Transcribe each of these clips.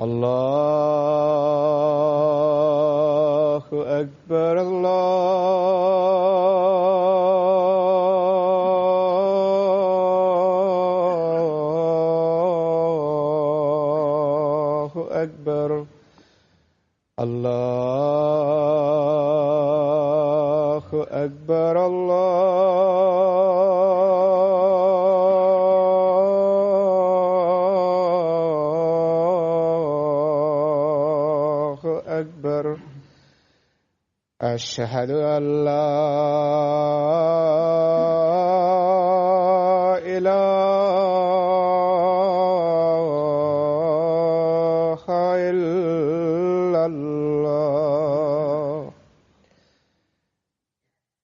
الله أكبر الله أكبر الله أكبر الله أكبر أشهد أن لا إله إلا الله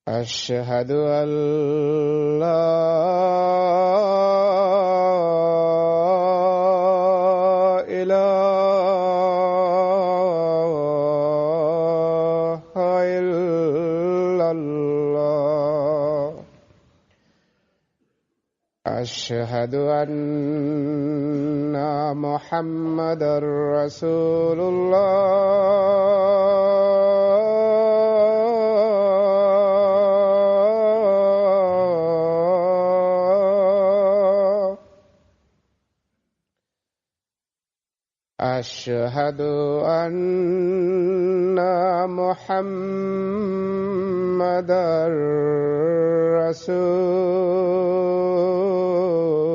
أشهد أن لا إله إلا الله أشهد أن محمدًا رسول الله أشهد أن محمدًا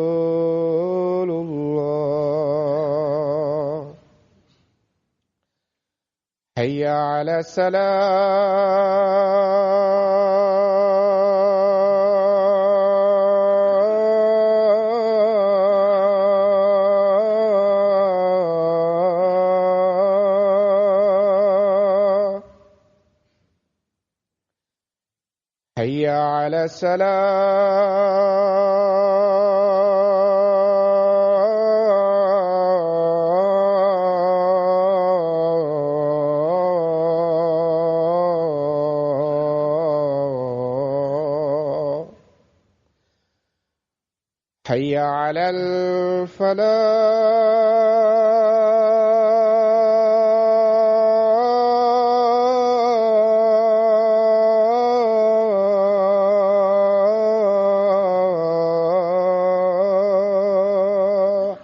رسول الله حي على الصلاة حي على الصلاة حي على الفلاح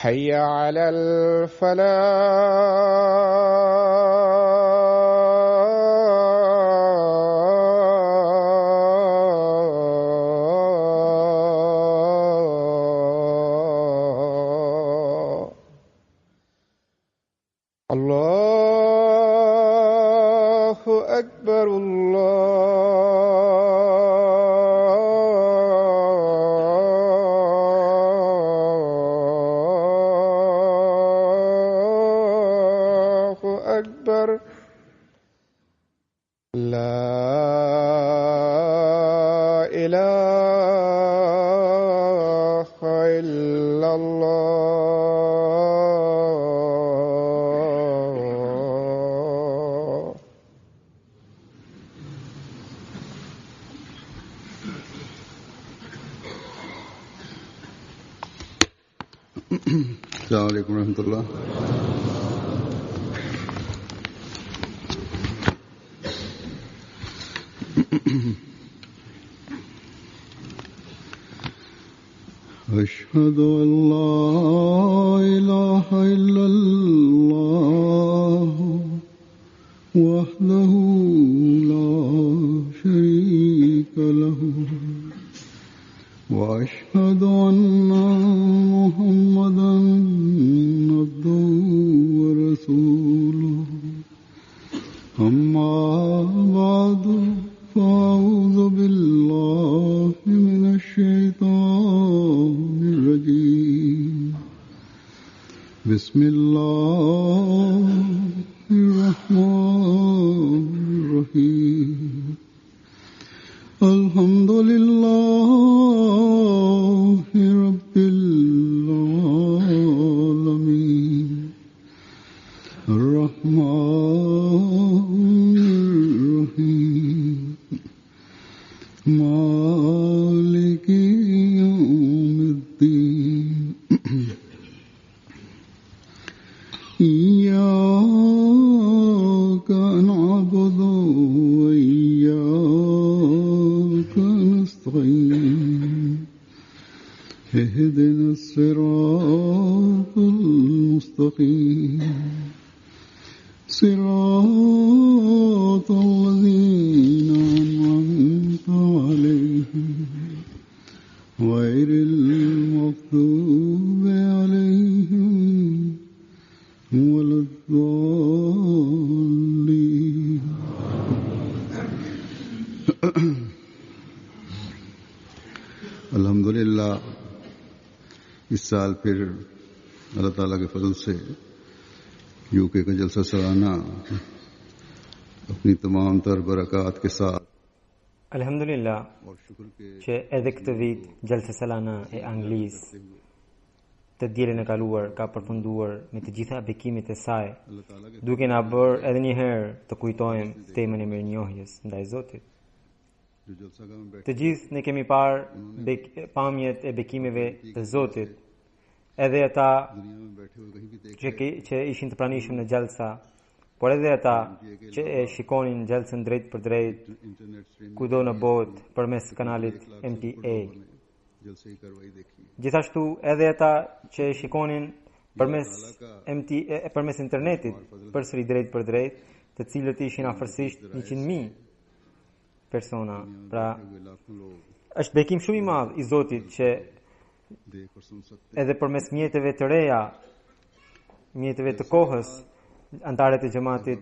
حي على الفلاح الله أكبر الله أكبر لا إله إلا الله السلام عليكم ورحمة الله. أشهد أن لا إله إلا الله وحده لا شريك له وأشهد أن محمدًا عبده ورسوله أما بعد فأعوذ بالله من الشيطان الرجيم بسم الله الرحمن الرحيم الحمد لله رب العالمين المستقيم إياك نعبد وإياك نستعين اهدنا الصراط المستقيم صراط الذين أنعمت عليهم غير المغضوب عليهم ولا الضالين अल्हम्दुलिल्लाह इस साल फिर अल्लाह ताला के फजल से यूके का जलसा सालाना अपनी तमाम तर बरक़ात के साथ Alhamdulillah që edhe këtë vit Gjalsa Salana e Anglisë të dielën e kaluar ka përfunduar me të gjitha bekimet e saj, duke na bërë edhe një herë të kujtojmë temën e mirënjohjes ndaj Zotit. Të gjithë ne kemi parë pamjet e bekimeve të Zotit, edhe ata që ishin të pranishëm në Gjalsa, por edhe ata që e shikonin Gjalsën drejt për drejt kudo në botë përmes kanalit MTA. Gjithashtu edhe ata që e shikonin përmes internetit përsëri drejt për drejt, të cilët ishin afërsisht 100.000 persona. Pra, është bekim shumë i madh i Zotit që edhe përmes mjeteve të reja, mjeteve të kohës, antarët e xhamatit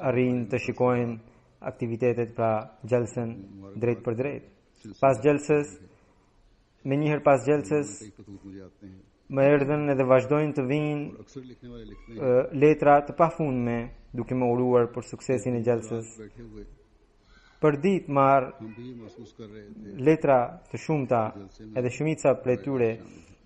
arrin të shikojnë aktivitetet pra Gjalsën drejt për drejt. Pas Gjalsës, me njëherë pas Gjalsës, më erdhën edhe vazhdojnë të vinë letra të pafundme, duke më uruar për suksesin e Gjalsës. Për ditë marr letra të shumta, edhe shumica prej tyre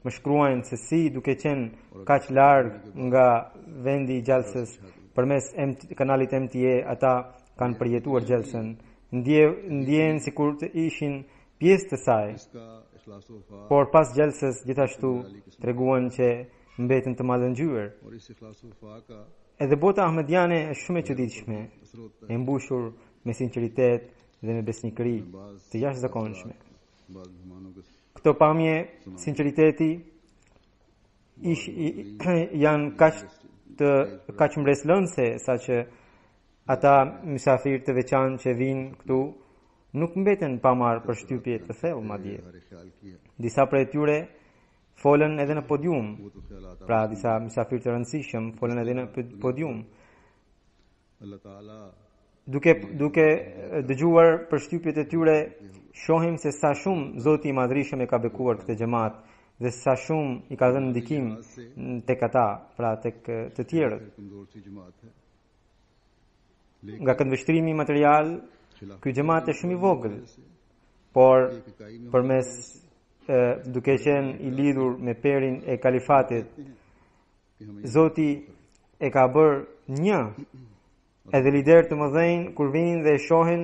më shkruajnë se si duke qenë kaq larg nga vendi i Gjalsës përmes kanalit MTA ata kanë përjetuar Gjalsën, ndjehen sikur të ishin pjesë të saj. Por pas Gjalsës gjithashtu treguan që mbeten të mallëngjyer. Edhe bota ahmediane është shumë e çuditshme, e mbushur me sinqeritet dhe me besnikëri të jashtëzakonshme. Këto pamje sinqeriteti janë kaq mbreslënse saqë ata mysafirë të veçantë që vinë këtu nuk mbeten pa marrë përshtypje të thellë madje. Disa prej tyre folën edhe në podium, pra disa mysafirë të rëndësishëm folën edhe në podium. Duke dëgjuar përshtypjet e tyre, shohim se sa shumë Zoti i Madhrishëm e ka bekuar këtë xhamat dhe sa shumë i ka dhënë ndikim tek ata, pra tek të tjerët. Nga këndvështrimi material, ky xhamat është shumë i vogël, por përmes duke qenë i lidhur me perin e kalifatit, Zoti e ka bërë një. Edhe lider të mëdhenj kur vinë dhe e shohin,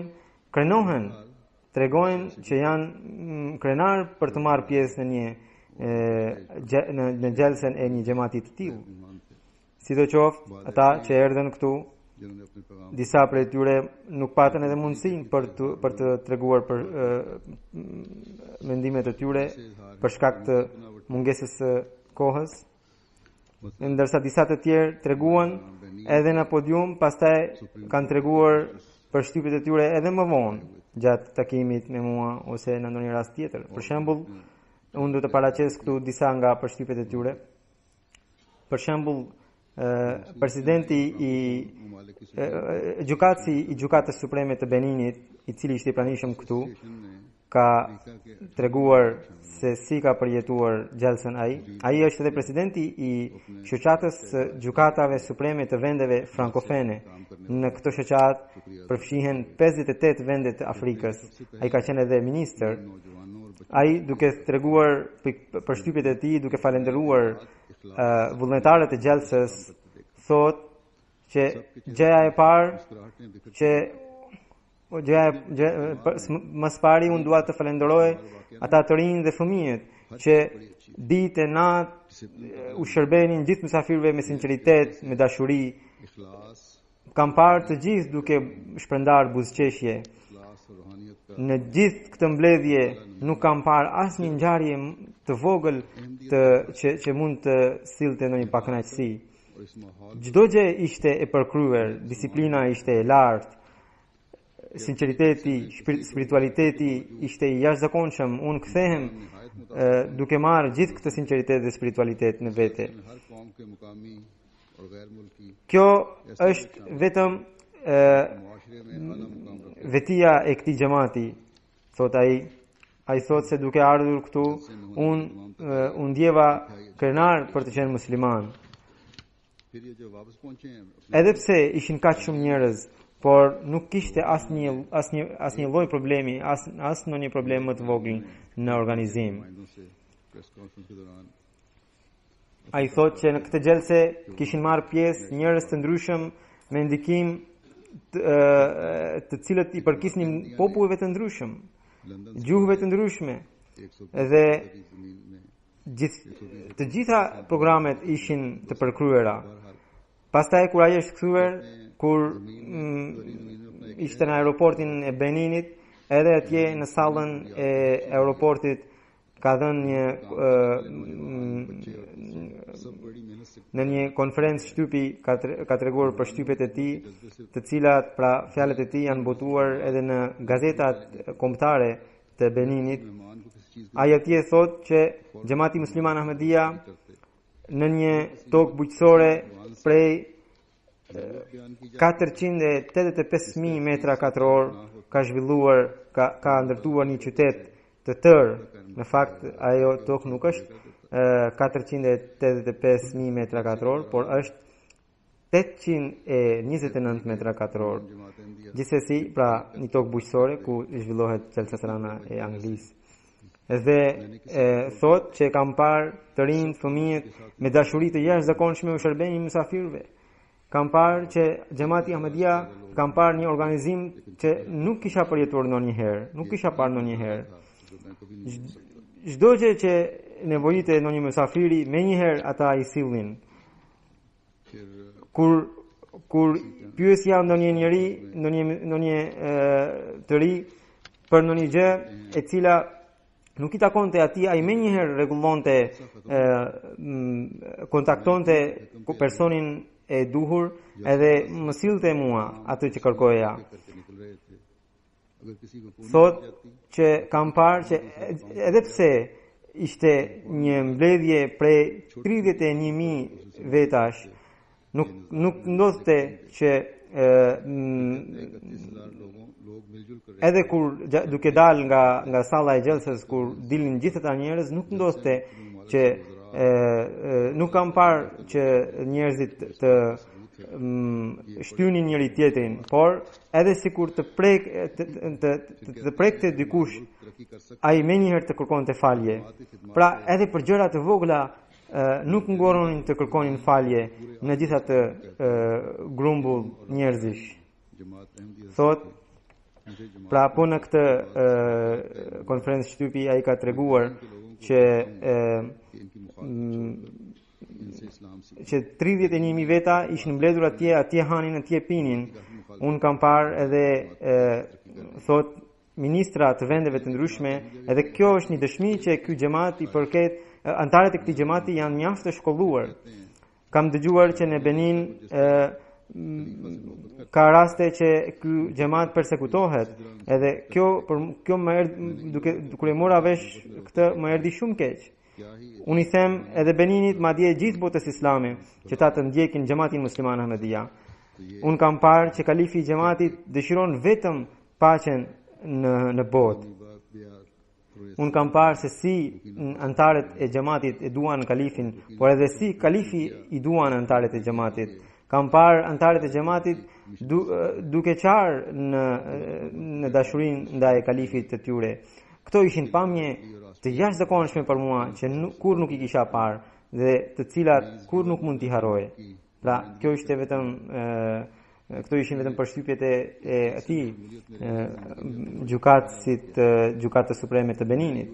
krenohen, tregojnë që janë krenar për të marrë pjesë në Gjalsën e një xhamati të tillë. Sidoqoftë, ata që erdhën këtu, disa prej tyre nuk patën edhe mundësinë për të treguar për mendimet e tyre për shkak të mungesës së kohës, ndërsa disa të tjerë treguan edhe në podium, pastaj kanë treguar për shtypjet e tyre edhe më vonë gjatë takimit me mua ose në ndonjë rast tjetër. Për shembull, unë do të paraqes këtu disa nga përshtypjet e tyre. Për shembull, presidenti i gjykatës supreme të Beninit, i cili ishte i pranishëm këtu, ka treguar se si ka përjetuar Gjalsën ai. Ai është edhe presidenti i shoqatës së gjykatave supreme të vendeve frankofene. Në këtë shoqatë përfshihen 58 vende të Afrikës. Ai ka qenë edhe ministër. Ai duke treguar përshtypjet e tij, duke falendëruar vullnetarët e Gjalsës, thotë që gjëja e parë që Mas pari unë dua të falenderoj ata të rinj dhe fëmijët që ditë e natë u shërbenin gjithë mysafirëve me sinqeritet, me dashuri. Kam parë të gjithë duke shpërndar buzëqeshje. Në gjithë këtë mbledhje nuk kam parë asnjë ngjarje të vogël që mund të sillte ndonjë pakënaqësi. Çdo gjë ishte e përkryer, disiplina ishte e lartë, sinqeriteti, spiritualiteti ishte i jashtëzakonshëm. Unë kthehem duke marrë gjithë këtë sinqeritet dhe spiritualitet në vete. Kjo është vetëm vetia e këtij xhamati, thot ai. Ai thot se duke ardhur këtu, unë ndjeva krenar për të qenë musliman. Edhe pse ishin kaq shumë njerëz, por nuk kishte asnjë lloj problemi, asnjë problem më të vogël në organizim. Ai thot që në këtë gjelse kishin marrë pjesë njerëz të ndryshëm me ndikim të cilët i përkisnin popujve të ndryshëm, gjuhëve të ndryshme, dhe të gjitha programet ishin të përkryera. Pastaj kur ai është kthyer, kur ishte në aeroportin e Beninit, edhe atje në sallën e aeroportit ka dhënë në një konferencë shtypi ka treguar për shtypet e tij, të cilat pra fjalët e tij janë botuar edhe në gazetat kombëtare të Beninit. Ai atje thotë që Xhamati Musliman Ahmadiyya në një tokë bujqësore prej 485.000 metra katror ka zhvilluar, ka ndërtuar një qytet të tërë. Në fakt ajo tokë nuk është 485.000 metra katror, por është 829 metra katror. Gjithsesi, pra një tokë bujqësore ku zhvillohet Jalsa Salana e Anglisë. Dhe thot që kam parë të rinj fëmijët me dashuri të jashtëzakonshme u shërbenin mysafirëve. Kam parë që Xhamati Ahmadiyya, kam parë një organizim që nuk kisha përjetuar ndonjëherë, nuk kisha parë ndonjëherë. Çdo gjë që nevojite ndonjë mysafiri, menjëherë ata i sillnin. Kur pyesja ndonjë njeri, ndonjë të ri për ndonjë gjë e cila nuk i takonte atij, ai menjëherë rregullonte, kontaktonte personin e duhur edhe më sillte mua atë që kërkoja. Thot që kam parë që edhe pse ishte një mbledhje prej 31.000 vetash, nuk ndodhte që edhe kur duke dal nga salla e gjelsës, kur dilnin gjithë ata njerëz, nuk ndodhte që nuk kam parë që njerëzit të shtynin njëri tjetrin, por edhe sikur të prekte dikush, ai menjëherë të kërkonte falje. Pra edhe për gjëra të vogla nuk ngoronin të kërkonin falje në gjitha të grumbull njerëzish. Thot, pra po në këtë konferencë shtypi ai ka treguar që 31.000 veta ishin mbledhur atje hanin, atje pinin. Unë kam parë edhe thot ministra të vendeve të ndryshme, edhe kjo është një dëshmi që ky xhamat i përket, antarët e këtij xhamati janë mjaft të shkolluar. Kam dëgjuar që në Benin ka raste që ky xhamat persekutohet, edhe kjo më erdhi kur e mora vesh këtë, më erdhi shumë keq. Unë i them edhe Beninit, madje gjithë botës islame, që ta të ndjekin Xhamatin Musliman Ahmadiyya. Unë kam parë që kalifi i xhamatit dëshiron vetëm paqen në botë. Unë kam parë se si antarët e xhamatit e duan kalifin, por edhe si kalifi i duan antarët e xhamatit. Kam parë antarët e xhamatit duke qarë në dashurinë ndaj kalifit të tyre. Këto ishin pamje të jashtëzakonshme për mua që kur nuk i kisha parë dhe të cilat kur nuk mund t'i harroje. Pra, kjo ishte vetëm Këto ishin vetëm përshtypjet e atij gjykatës supreme të Beninit.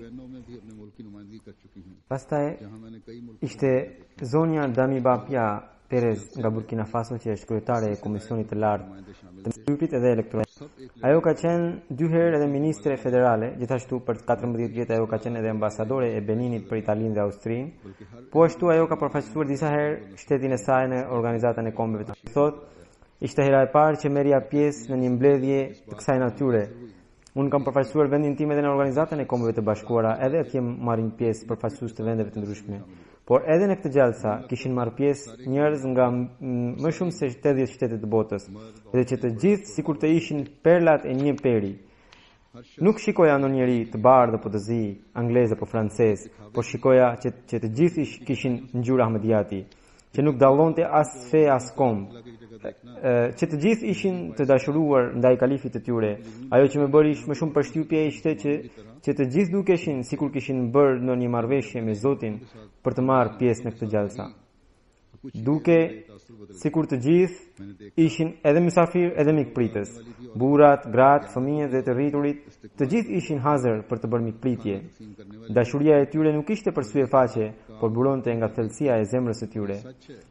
Pastaj ishte zonja Damiba Pia Perez nga Burkina Faso, që është kryetare e Komisionit të Lartë të Mbyllpit edhe Elektronik. Ajo ka qenë 2 herë edhe ministre federale, gjithashtu për 14 vjet ajo ka qenë edhe ambasadore e Beninit për Italinë dhe Austrinë. Po ashtu ajo ka përfaqësuar disa herë shtetin e saj në Organizatën e Kombeve të Bashkuara. Thotë, ishte hera e parë që merrja pjesë në një mbledhje të kësaj natyre. Unë kam përfaqësuar vendin tim edhe në Organizatën e Kombeve të Bashkuara, edhe atje marrin pjesë përfaqësues të vendeve të ndryshme. Por edhe në këtë gjalsa kishin marrë pjesë njerëz nga më shumë se 80 shtete të botës, dhe që të gjithë sikur të ishin perlat e një peri. Nuk shikoja ndonjëri të bardhë apo të zi, anglez apo francez, por shikoja që të gjithë kishin ngjyrë ahmediati, që nuk dallonte as fe as kom, që të gjithë ishin të dashuruar ndaj kalifit të tyre. Ajo që më bëri më shumë përshtypje ishte që të gjithë dukeshin sikur kishin bërë ndonjë marrëveshje me Zotin për të marrë pjesë në këtë gjalsa. Duke sikur të gjithë ishin edhe mysafir edhe mikpritës. Burrat, gratë, fëmijët dhe të rriturit, të gjithë ishin hazër për të bërë mikpritje. Dashuria e tyre nuk ishte për syefaqe, por buronte nga thellësia e zemrës së tyre.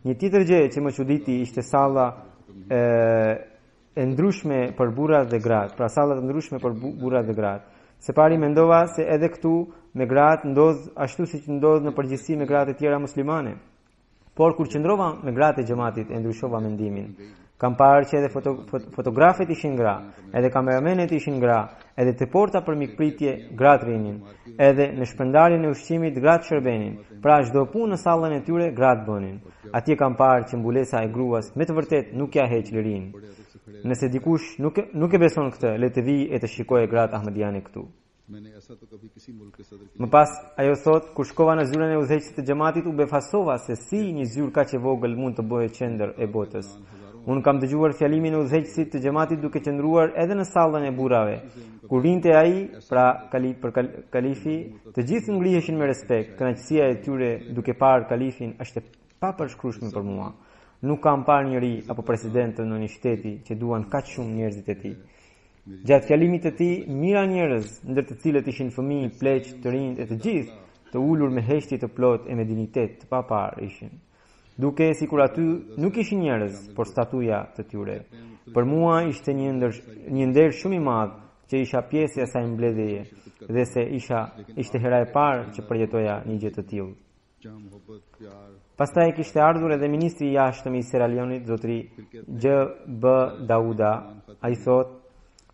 Një tjetër gjë që më çuditi ishte salla e ndryshme për burrat dhe gratë, pra sallat e ndryshme për burrat dhe gratë. Se pari mendova se edhe këtu me gratë ndodh ashtu siç ndodh në përgjithësi me gratë e tjera muslimane. Por kur qëndrova me gratë e xhamatit e ndryshova mendimin. Kam parë që edhe fotografet ishin gra, edhe kameramenet ishin gra, edhe te porta për mikpritje gratë rinin, edhe në shpërndarjen e ushqimit gratë shërbenin. Pra çdo punë në sallën e tyre gratë bënin. Atje kam parë që mbulesa e gruas me të vërtet nuk ja heq lirin. Nëse dikush nuk e beson këtë, le të vijë e të shikojë gratë ahmediane këtu. Më pas ajo thot, kur shkova në zyrën e udhëheqësit të xhamatit u befasova se si një zyrë kaq e vogël mund të bëhet qendër e botës. Unë kam dëgjuar fjalimin e udhëheqësit të xhamatit duke qëndruar edhe në sallën e burrave. Kur vinte ai, pra kalifi, të gjithë ngriheshin me respekt. Kënaqësia e tyre duke parë kalifin është e papërshkrueshme për mua. Nuk kam parë njëri apo presidentën në një shteti që duan kaq shumë njerëzit e tij. Gjatë fjalimit të tij, mira njerëz, ndër të cilët ishin fëmijë, pleq, të rinj e të gjithë, të ulur me heshtje të plot e me dignitet të papar ishin. Duke sikur aty nuk ishin njerëz, por statuja të tyre. Për mua ishte një nder shumë i madh që isha pjesë e asaj mbledhjeje dhe se ishte hera e parë që përjetoja një gjë të tillë. Pastaj kishte ardhur edhe ministri i jashtëm i Sierra Leone-it, zotëri G.B. Dauda. Ai thotë,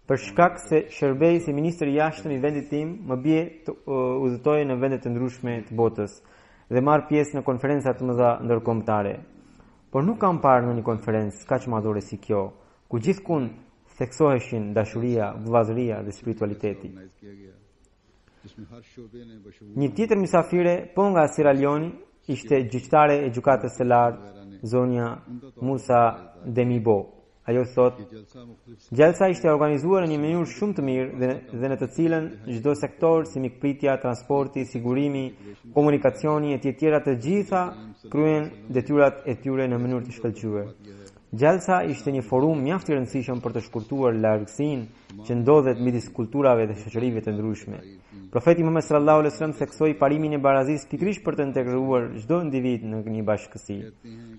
për shkak se shërbej si ministri i jashtëm i vendit tim, më bie të udhëtoj në vende të ndryshme të botës dhe marr pjesë në konferenca të mëdha ndërkombëtare. Por nuk kam parë në një konferencë kaq madhore si kjo, ku gjithkund theksoheshin dashuria, vëllazëria dhe spiritualiteti. Një tjetër mysafire po nga Sierra Leone ishte gjyqtare e gjykatës së lartë, zonja Musa Demibo. Ajo thot, gjalsa ishte organizuar në një mënyrë shumë të mirë dhe në të cilën çdo sektor si mikpritja, transporti, sigurimi, komunikacioni e tjera të gjitha kryen detyrat e tyre në mënyrë të shkëlqyer. Gjalsa ishte një forum mjaft i rëndësishëm për të shkurtuar largësinë që ndodhet midis kulturave dhe shoqërive të ndryshme. Profeti Muhammed sallallahu alaihi wasallam theksoi parimin e barazisë pikërisht për të integruar çdo individ në një bashkësi.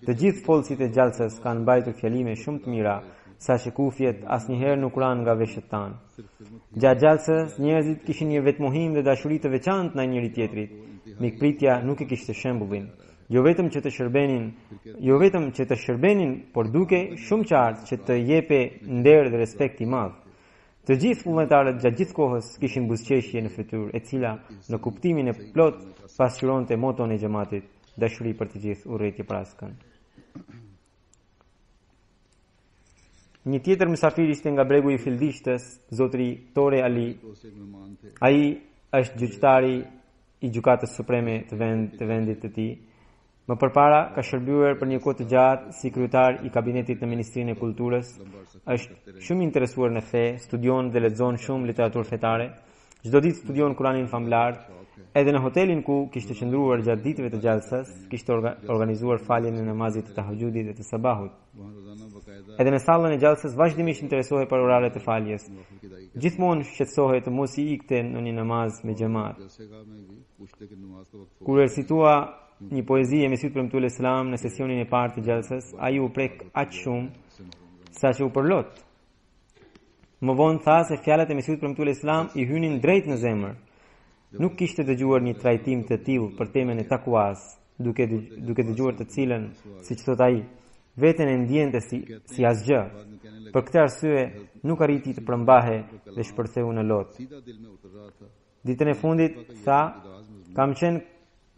Të gjithë folësit e gjalsës kanë mbajtur fjalime shumë të mira, saqë kufjet asnjëherë nuk ran nga veshët tanë. Gjatë gjalsës njerëzit kishin një vetmohim dhe dashuri të veçantë ndaj njëri tjetrit. Mikpritja nuk e kishte shembullin. Jo vetëm që të shërbenin, por duke shumë qartë që të jepe nder dhe respekt i madh. Të gjithë vullnetarët gjatë gjithë kohës kishin buzëqeshje në fytyrë, e cila në kuptimin e plot pasqyronte moton e xhamatit, dashuri për të gjithë, urrëtie për askën. Një tjetër mysafir ishte nga bregu i Fildishtës, zotëri Tore Ali. Ai është gjyqtari i gjykatës supreme të vendit të tij. Më përpara ka shërbyer për një kohë të gjatë si kryetar i kabinetit në Ministrinë e Kulturës. Është shumë interesuar në fe, studion dhe lexon shumë literaturë fetare. Çdo ditë studion Kuranin famlar, Edhe në hotelin ku kishte qëndruar gjatë ditëve të gjalsas, kishte organizuar faljen e namazit të tahajjudit dhe të sabahut. Edhe në sallën e gjalsas vazhdimisht interesohej për oraret e faljes. Gjithmonë shqetësohej të mos i ikte në një namaz me xhamat. Kur recitua një poezi e Mesihut premtuar Islam në sesionin e parë të gjalsas, ai u prek aq shumë sa që u përlot. Më vonë tha se fjalët e Mesihut premtuar Islam i hynin drejt në zemër. Nuk kishte dëgjuar një trajtim të tillë për temën e takuas, duke dëgjuar të cilën, siç thot ai, veten e ndjente si asgjë. Për këtë arsye nuk arriti të përmbahe dhe shpërtheu në lot. Ditën e fundit tha, kam qenë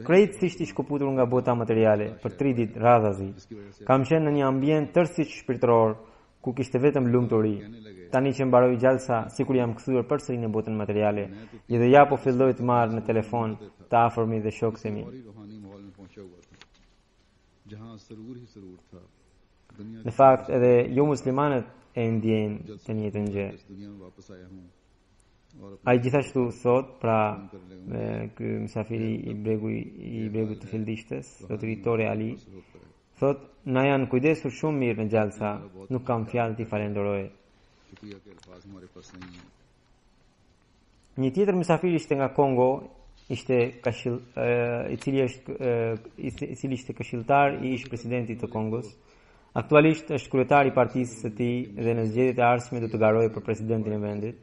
krejtësisht i shkëputur nga bota materiale për 3 ditë radhazi. Kam qenë në një ambient tërësisht shpirtëror ku kishte vetëm lumturi. Tani që mbaroi gjalsa, sikur jam kthyer përsëri në botën materiale, dhe ja po filloj të marr në telefon të afërmit dhe shokët e mi. Në fakt, edhe jo muslimanët e ndjejnë të njëjtën gjë. Ai gjithashtu thot, pra ky mysafiri i bregut të Fildishtes, zotëritore Ali, thot, na janë kujdesur shumë mirë në gjalsa, nuk kam fjalë t'i falenderoj. Një tjetër mysafir ishte nga Kongo, i cili ishte këshilltar i ish presidentit të Kongos. Aktualisht është kryetar i partisë së tij dhe në zgjedhjet e ardhshme do të garojë për presidentin e vendit,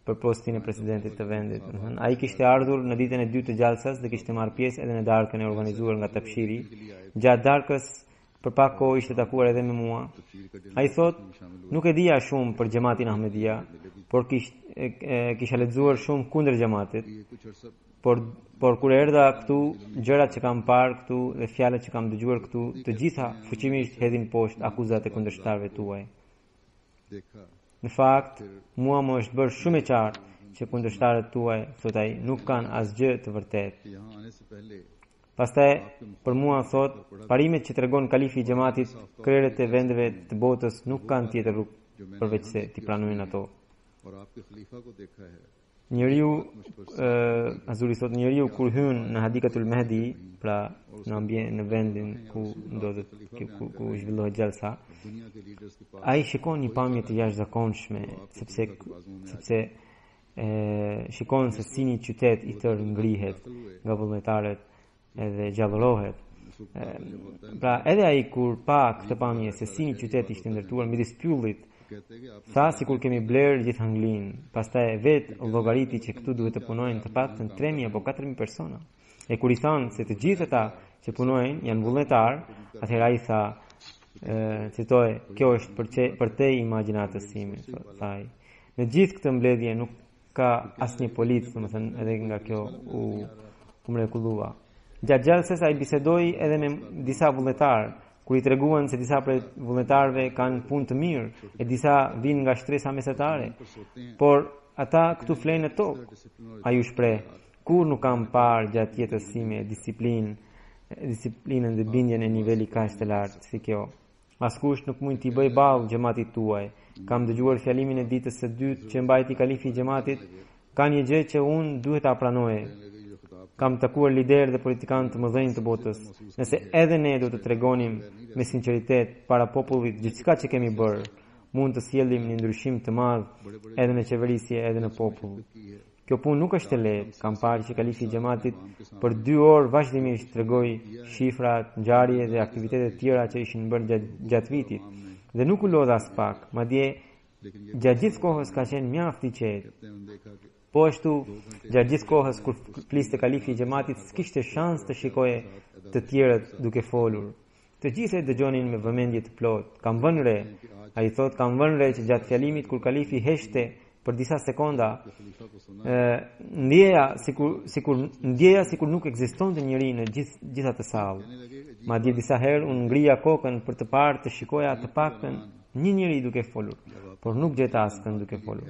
për postin e presidentit të vendit. Ai kishte ardhur në ditën e dytë të gjalsas dhe kishte marrë pjesë edhe në darkën e organizuar nga Tabshiri. Gjatë darkës për pak kohë ishte takuar edhe me mua. Ai thot, nuk e dija shumë për xhamatin Ahmedia, por kisha lexuar shumë kundër xhamatit. Por kur erdha këtu, gjërat që kam parë këtu dhe fjalët që kam dëgjuar këtu, të gjitha fuqimisht hedhin poshtë akuzat e kundërshtarëve tuaj. Në fakt, mua më është bërë shumë e qartë që kundërshtarët tuaj, thot ai, nuk kanë asgjë të vërtetë. Pastaj, për mua thot, parimet që tregon kalifi i xhamatit, krerët e vendeve të botës nuk kanë tjetër rrugë përveç se t'i pranojnë ato. Njeriu, Azuri thot, njeriu kur hyn në Hadikatul Mehdi, pra në vendin ku ndodhet ku zhvillohet gjalsa, ai shikon një pamje të jashtëzakonshme, sepse shikon se si një qytet i tërë ngrihet nga vullnetarët edhe gjallërohet. Pra edhe ai kur pa këtë pamje se si një qytet ishte ndërtuar midis pyllit, tha sikur kemi blerë gjithë Anglin. Pastaj vetë llogariti që këtu duhet të punojnë të paktën 3.000 apo 4.000 persona. E kur i thanë se të gjithë ata që punojnë janë vullnetar, atëherë ai tha, citoj, kjo është për te imagjinatës time, thaj. Në gjithë këtë mbledhje nuk ka asnjë polic, domethënë edhe nga kjo u mrekullua. Gjatë gjalsës ai bisedoi edhe me disa vullnetarë, kur i treguan se disa prej vullnetarëve kanë punë të mirë e disa vinë nga shtresa mesetare, por ata këtu flenë në tokë. Ai u shpreh, kur nuk kam parë gjatë jetës time disiplinën dhe bindjen e niveli kaq të lartë si kjo. Askush nuk mund t'i bëj ballë xhamatit tuaj. Kam dëgjuar fjalimin e ditës së dytë që mbajti kalifi i xhamatit, ka një gjë që unë duhet ta pranoj. Kam takuar liderë dhe politikanë të mëdhenj të botës. Nëse edhe ne do të tregonim me sinqeritet para popullit gjithçka që kemi bërë, mund të sjellim një ndryshim të madh edhe në qeverisje edhe në popull. Kjo punë nuk është e lehtë. Kam parë që kalifi i xhamatit për 2 orë vazhdimisht tregoi shifrat, ngjarje dhe aktivitete tjera që ishin bërë gjatë vitit. Dhe nuk u lodha as pak, madje gjatë gjithë kohës ka qenë mjaft i qetë. Po ashtu, gjatë gjithë kohës kur fliste kalifi i xhamatit, s'kishte shans të shikoje të tjerët duke folur. Të gjithë e dëgjonin me vëmendje të plotë. Kam vënë re, ai thot, kam vënë re që gjatë fjalimit kur kalifi heshte për disa sekonda, ndjeja sikur nuk ekzistonte njëri në gjitha të sallë. Madje disa herë unë ngrija kokën për të parë të shikoja të paktën një njeri duke folur, por nuk gjeta askën duke folur.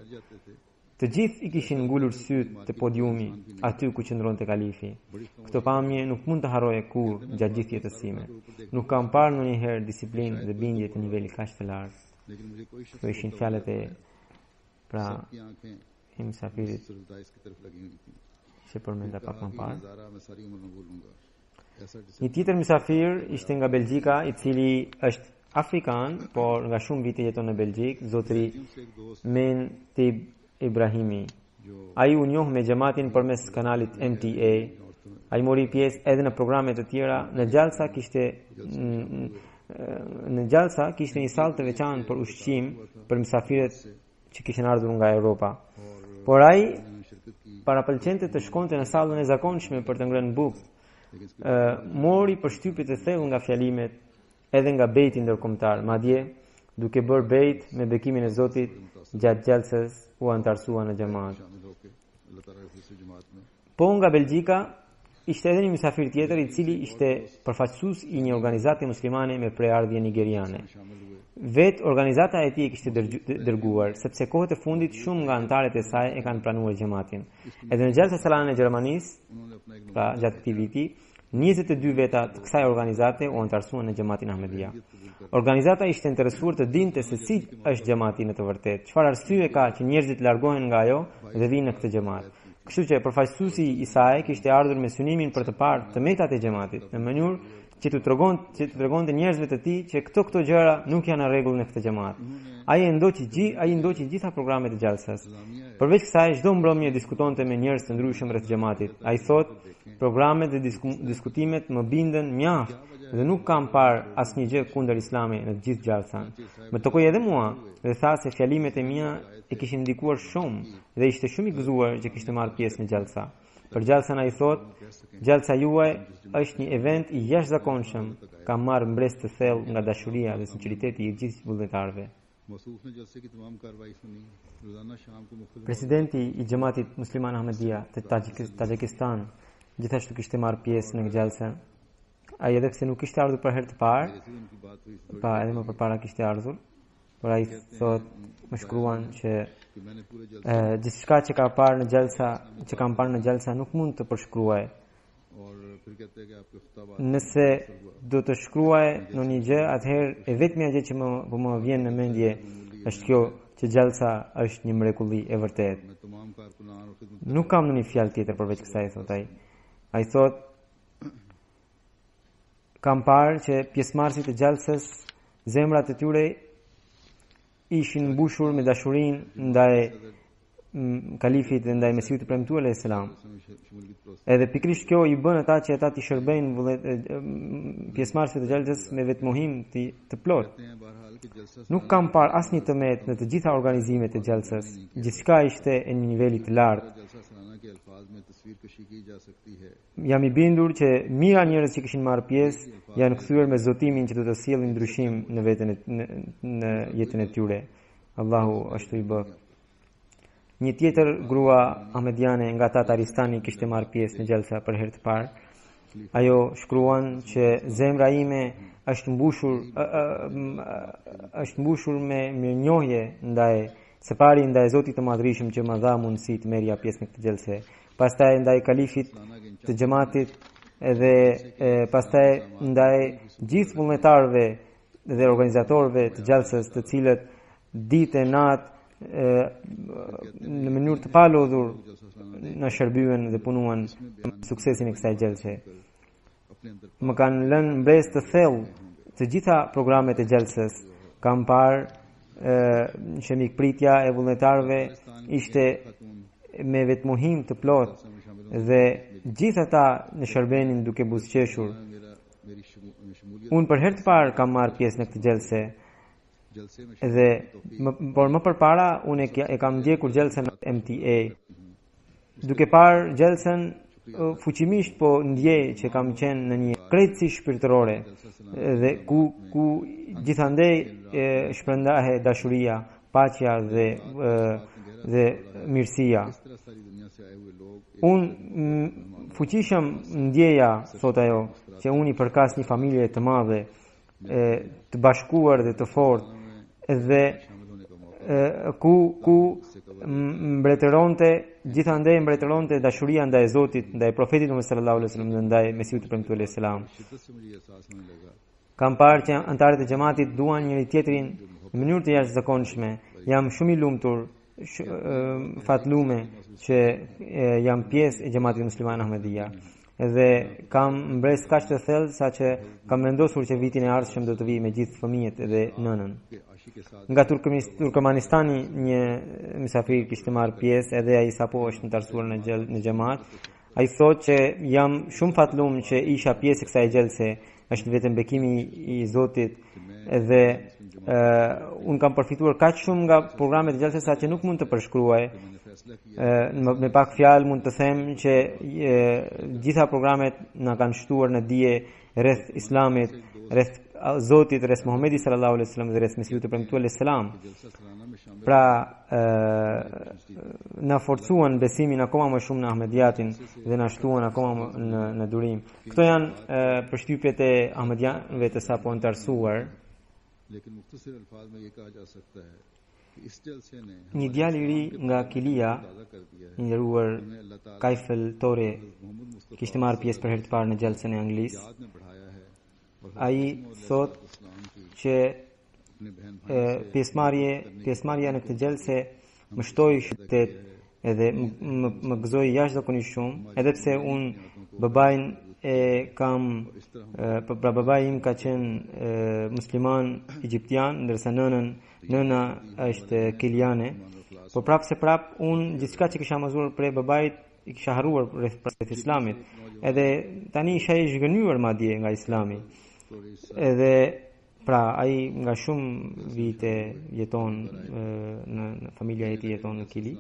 Të gjithë i kishin ngulur syt te podiumi, aty ku qëndronte kalifi. Këtë pamje nuk mund të harroje kurrë gjatë gjithë jetës sime. Nuk kam parë ndonjëherë disiplinë dhe bindje të nivelit kaq të lartë. Këto ishin fjalët e pra i msafirit që përmenda pak më parë. गुजारा मैं सारी उम्र न भूलूंगा ऐसा Një tjetër mysafir ishte nga Belgjika, i cili është afrikan, por nga shumë vite jeton në Belgjik, zotëri से एक दोस्त Men Tib Ibrahimi. Ai u njoh me xhamatin përmes kanalit MTA. Ai mori pjesë edhe në programe të tjera. Në Gjalsa kishte një sallë të veçantë për ushqim për mysafirët që kishin ardhur nga Europa. Por ai parapëlqente të shkonte në sallën e zakonshme për të ngrënë bukë. Mori përshtypje të thellë nga fjalimet edhe nga bejti ndërkombëtar, madje duke bërë bejt me bekimin e Zotit gjatë gjalsës u antarësua në xhamat. शामिल होकर अल्लाह ताला के से जमात में Po nga Belgjika ishte edhe një mysafir tjetër i cili ishte përfaqësues i një organizate muslimane me preardhje nigeriane. शामिल हुए Vet organizata e tij e kishte dërguar, sepse kohët e fundit shumë nga anëtarët e saj e kanë pranuar xhamatin. Edhe në Gjalsa Salane e Gjermanisë, उन्होंने अपना एक pra gjatë këtij viti, 22 veta të kësaj organizate u antarësuan në xhamatin Ahmedia. Organizata ishte interesuar të dinte se si është xhamati në të vërtetë, çfarë arsye ka që njerëzit largohen nga ajo dhe vinë në këtë xhamat. Kështu që përfaqësuesi i saj kishte ardhur me synimin për të parë të metat e xhamatit, në mënyrë që të tregonte njerëzve të tij që këto gjëra nuk janë në rregull në këtë xhamat. Ai ndoqi gjitha programet e xhalsas. Përveç kësaj, çdo mbrëmje diskutonte me njerëz të ndryshëm rreth xhamatit. Ai thotë, programet dhe diskutimet më bindën mjaft dhe nuk kam parë asnjë gjë kundër Islamit në të gjithë xhalsan. Më tokoi edhe mua dhe tha se fjalimet e mia e kishin ndikuar shumë dhe ishte shumë i gëzuar që kishte marrë pjesë në xhalsa. Për xhalsan ai thotë, xhalsa juaj është një event i jashtëzakonshëm, kam marrë mbres të thellë nga dashuria dhe sinqeriteti i gjithë vullnetarëve. मौसूफ ने जलसे की तमाम कार्रवाई सुनी रोजाना शाम को मुख्तलिफ Presidenti i xhamatit musliman Ahmedia të Tajikistan gjithashtu kishte marrë pjesë në xhalsa. Ai edhe pse nuk kishte ardhur për herë të parë, जैसे उनकी बात हुई pa edhe më përpara kishte ardhur, por ai thot më shkruan që कि मैंने पूरे जलसे gjithçka që kam parë në xhalsa nuk mund të përshkruaj. और फिर कहते हैं कि आपके खुताबात Nëse do të shkruaj në një gjë, atëherë e vetmja gjë që më vjen në mendje është kjo që xhalsa është një mrekulli e vërtetë. मैं तमाम कारकुनान और खिदमत Nuk kam në një fjalë tjetër përveç kësaj, thot ai. Ai thot kam parë që pjesëmarrësit e xhalsës zemrat e tyre ishin mbushur me dashurinë ndaj kalifit dhe ndaj Mesihut të premtuar alayhis salam. शमूलियत process Edhe pikrisht kjo i bën ata që ata të shërbejnë pjesëmarrësit e xhalsës me vetmohim të plot. हैं बहरहाल कि जलसा Nuk kam parë asnjë tëmet në të gjitha organizimet e xhalsës. Gjithçka ishte në një niveli të lartë. जलसा सालाना के अल्फाज में तस्वीर कशी की जा सकती है Jam i bindur që mira njerëz që kishin marrë pjesë janë kthyer me zotimin që do të sjellin ndryshim në në jetën e tyre. Allahu ashtu i bë. Një tjetër grua ahmediane nga Tataristani kishte marrë pjesë në xhalsa për herë të parë. Ajo shkruan që zemra ime është mbushur me mirënjohje ndaj së pari ndaj Zotit të Madhërisëm që më dha mundësi të merrja pjesë në këtë xhalse. Pastaj ndaj kalifit të xhamatit edhe pastaj ndaj gjithë vullnetarëve dhe organizatorëve të xhalsës, të cilët ditë e natë në mënyrë të palodhur na shërbyen dhe punuan suksesin e kësaj xhalse. अपने अंदर Më kanë lënë mbresë të thellë të gjitha programet e xhalsës. Kam parë që mikpritja e vullnetarëve ishte me vetmohim të plot dhe gjithë ata në shërbenin duke buzëqeshur. मेरी शमूलियत Unë për herë të parë kam marrë pjesë në këtë xhalse जलसे में dhe por më përpara unë e kam ndjekur xhalsen MTA. Duke parë xhalsen fuqimisht po ndjej që kam qenë në një krejtësi shpirtërore dhe ku gjithandej shpërndahe dashuria, paqja dhe mirësia. इस तरह सारी दुनिया से आए हुए लोग Unë fuqishëm ndjeja, thot ajo, që unë i përkas një familje të madhe, të bashkuar dhe të fortë dhe ku mbretëronte gjithandej mbretëronte dashuria ndaj Zotit, ndaj Profetit Muhammed sallallahu alaihi wasallam dhe ndaj Mesihut të premtuar alayhis salam. शिद्दत से मुझे एहसास होने लगा Kam parë që antarët e xhamatit duan njëri tjetrin në mënyrë të jashtëzakonshme. Jam shumë i lumtur fatlume që jam pjesë e Xhamatit Musliman Ahmadiyya. Dhe kam mbres kaq të thellë saqë kam vendosur që vitin e ardhshëm do të vi me gjithë fëmijët dhe nënën. Nga Turkmenistani një mysafir kishte marrë pjesë, edhe ai sapo është ndërsuar në xhamat. Ai thotë që jam shumë fatlum që isha pjesë e kësaj gjelse, është vetëm bekimi i Zotit dhe unë kam përfituar kaq shumë nga programet e gjelses sa që nuk mund të përshkruaj. Me pak fjalë mund të them që gjitha programet na kanë shtuar në dije rreth Islamit, rreth Zotit, rreth Muhamedit sallallahu alaihi wasallam dhe rreth Mesihut të premtuar alayhis salam. Pra na forcuan besimin akoma më shumë në Ahmediyatin dhe na shtuan akoma në durim. Këto janë përshtypjet e Ahmedianëve të sapo antarësuar. Një djalë i ri nga Kilia, i nderuar Kaifel Tore, kishte marrë pjesë për herë të parë në gjelsen e Anglisë. Ai thotë që pjesëmarrja në këtë gjelse më shtoi shëtet edhe më gëzoi jashtëzakonisht shumë, edhe pse unë babain e kam pra babai im ka qenë musliman egjiptian, ndërsa nëna është kiliane. Po prap unë gjithçka që kisha mësuar prej babait i kisha harruar rreth Islamit. Edhe tani isha i zhgënjur madje nga Islami. Edhe pra ai nga shumë vite jeton në familja e tij jeton në Kili.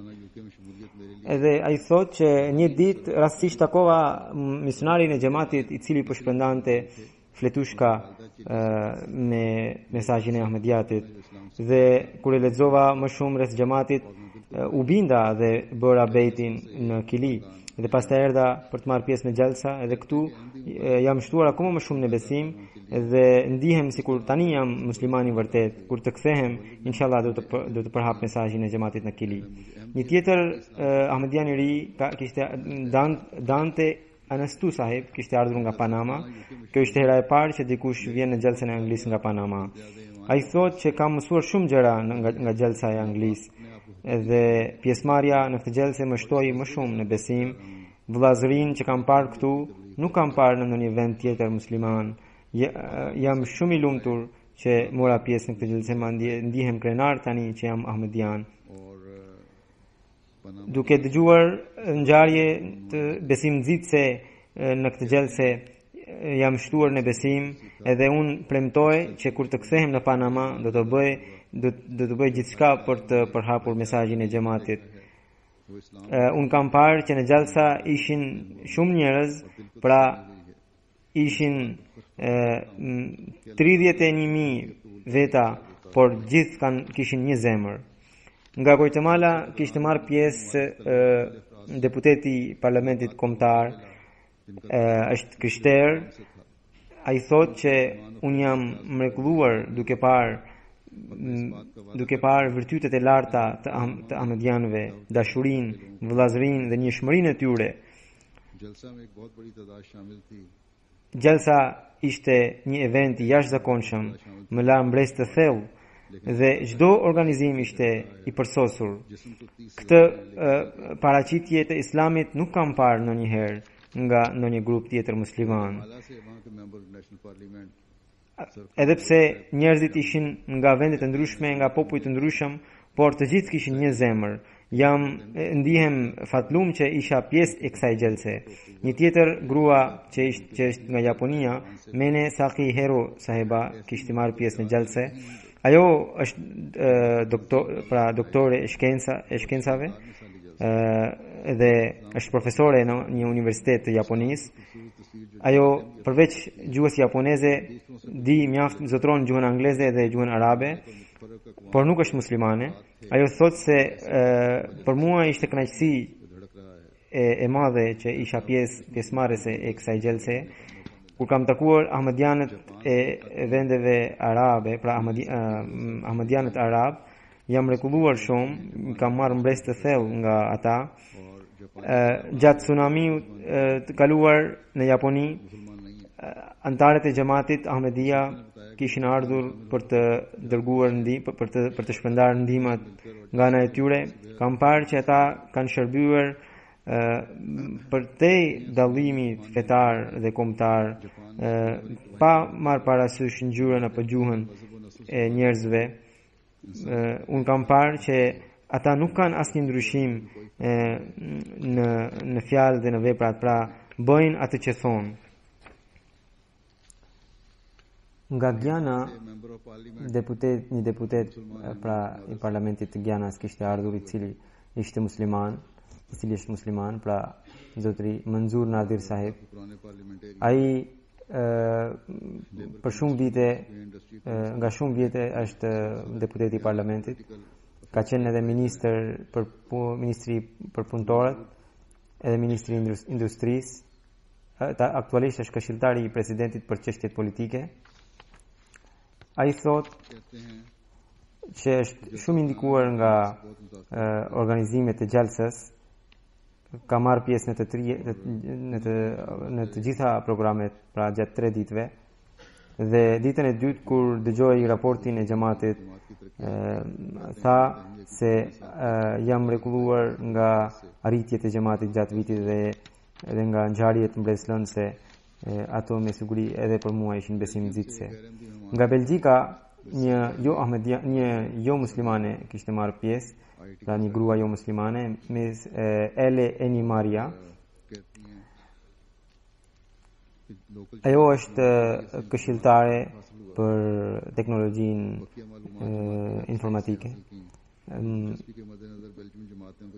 Edhe ai thotë që një ditë rastisht takova misionarin e xhamatit i cili po shpërndante fletushka me mesazhin e Ahmediyatit, dhe kur e lexova më shumë rreth xhamatit u binda dhe bëra bejtin në Kili. Dhe pastaj erdha për të marrë pjesë në gjelsa, edhe këtu jam shtuar akoma më shumë në besim dhe ndihem sikur tani jam musliman i vërtet. Kur të kthehem, inshallah do të përhap mesazhin e xhamatit në Kili. Një tjetër Ahmedian i ri kishte Dante Anastu Sahib, kishte ardhur nga Panama. Kjo ishte hera e parë që dikush vjen në gjelsen e Anglisë nga Panama. Ai thotë që ka mësuar shumë gjëra nga gjelsa e Anglisë. Edhe pjesëmarrja në këtë gjelse më shtoi më shumë në besim. Vëllazërinë që kam parë këtu nuk kam parë në ndonjë vend tjetër musliman. Jam shumë i lumtur që mora pjesë në këtë gjelse, më ndihem krenar tani që jam Ahmedian. Duke dëgjuar ngjarje të besimnxitëse në këtë gjelse, jam shtuar në besim, edhe unë premtoj që kur të kthehem në Panama do të bëj gjithçka për të përhapur mesazhin e xhamatit. Unë kam parë që në gjelsa ishin shumë njerëz, pra ishin 31.000 veta, por gjithë kishin një zemër. Nga Guatemala kishte marrë pjesë deputeti i parlamentit kombëtar, është krishter. Ai thotë që unë jam mrekulluar duke parë virtytet e larta të Ahmedianëve, dashurinë, vëllazërinë dhe njëshmërinë e tyre. Gjelsa ishte një event i jashtëzakonshëm, më la mbres të thellë dhe çdo organizim ishte i përsosur. Këtë paraqitje të Islamit nuk kam parë ndonjëherë nga ndonjë grup tjetër musliman. Edhe pse njerëzit ishin nga vende të ndryshme, nga popull të ndryshëm, por të gjithë kishin një zemër. Ndihem fatlum që isha pjesë e kësaj gjelse. Një tjetër grua që është nga Japonia, Mene Saki Hero Sahiba, kishte marrë pjesë në gjelse. Ajo është doktore e shkencave dhe është profesore në një universitet të Japonisë. Ajo përveç gjuhës japoneze di mjaft zotron gjuhën angleze dhe gjuhën arabe, por nuk është muslimane. Ajo thotë se për mua ishte kënaqësi e madhe që isha pjesëmarrëse e kësaj gjelse. Kur kam takuar Ahmedianët e vendeve arabe, pra Ahmedianët arab, jam mrekulluar shumë, kam marrë mbres të thellë nga ata. Gjatë tsunamiut të kaluar në Japoni, antarët e xhamatit Ahmediyya kishin ardhur për të dërguar për të shpërndar ndihmat nga ana e tyre. Kam parë që ata kanë shërbyer për te dallimit fetar dhe kombëtar, pa marrë parasysh ngjyrën apo gjuhën e njerëzve. Unë kam parë që ata nuk kanë asnjë ndryshim në fjalë dhe në veprat, pra bëjnë atë që thonë. Nga Gjana, një deputet pra i parlamentit të Gjanas kishte ardhur i cili ishte musliman, pra zotri Manzur Nadir Sahib. Ai për shumë vite, nga shumë vite është deputet i parlamentit, ka qenë edhe ministri për punëtorët, edhe ministri i industrisë. Aktualisht është këshilltari i presidentit për çështjet politike. Ai thot që është shumë indikuar nga organizimet e gjalsës, ka marrë pjesë në të gjitha programet, pra gjatë 3 ditëve, dhe ditën e dytë kur dëgjoi raportin e xhamatit, tha se jam mrekulluar nga arritjet e xhamatit gjatë vitit dhe nga ngjarjet mbretëllënëse, ato me siguri edhe për mua ishin besim nxitse. Nga Belgjika një jo muslimane kishte marrë pjesë, pra një grua jo muslimane, Ms. Ele Eni Maria. Ajo është këshilltare për teknologjinë informatike.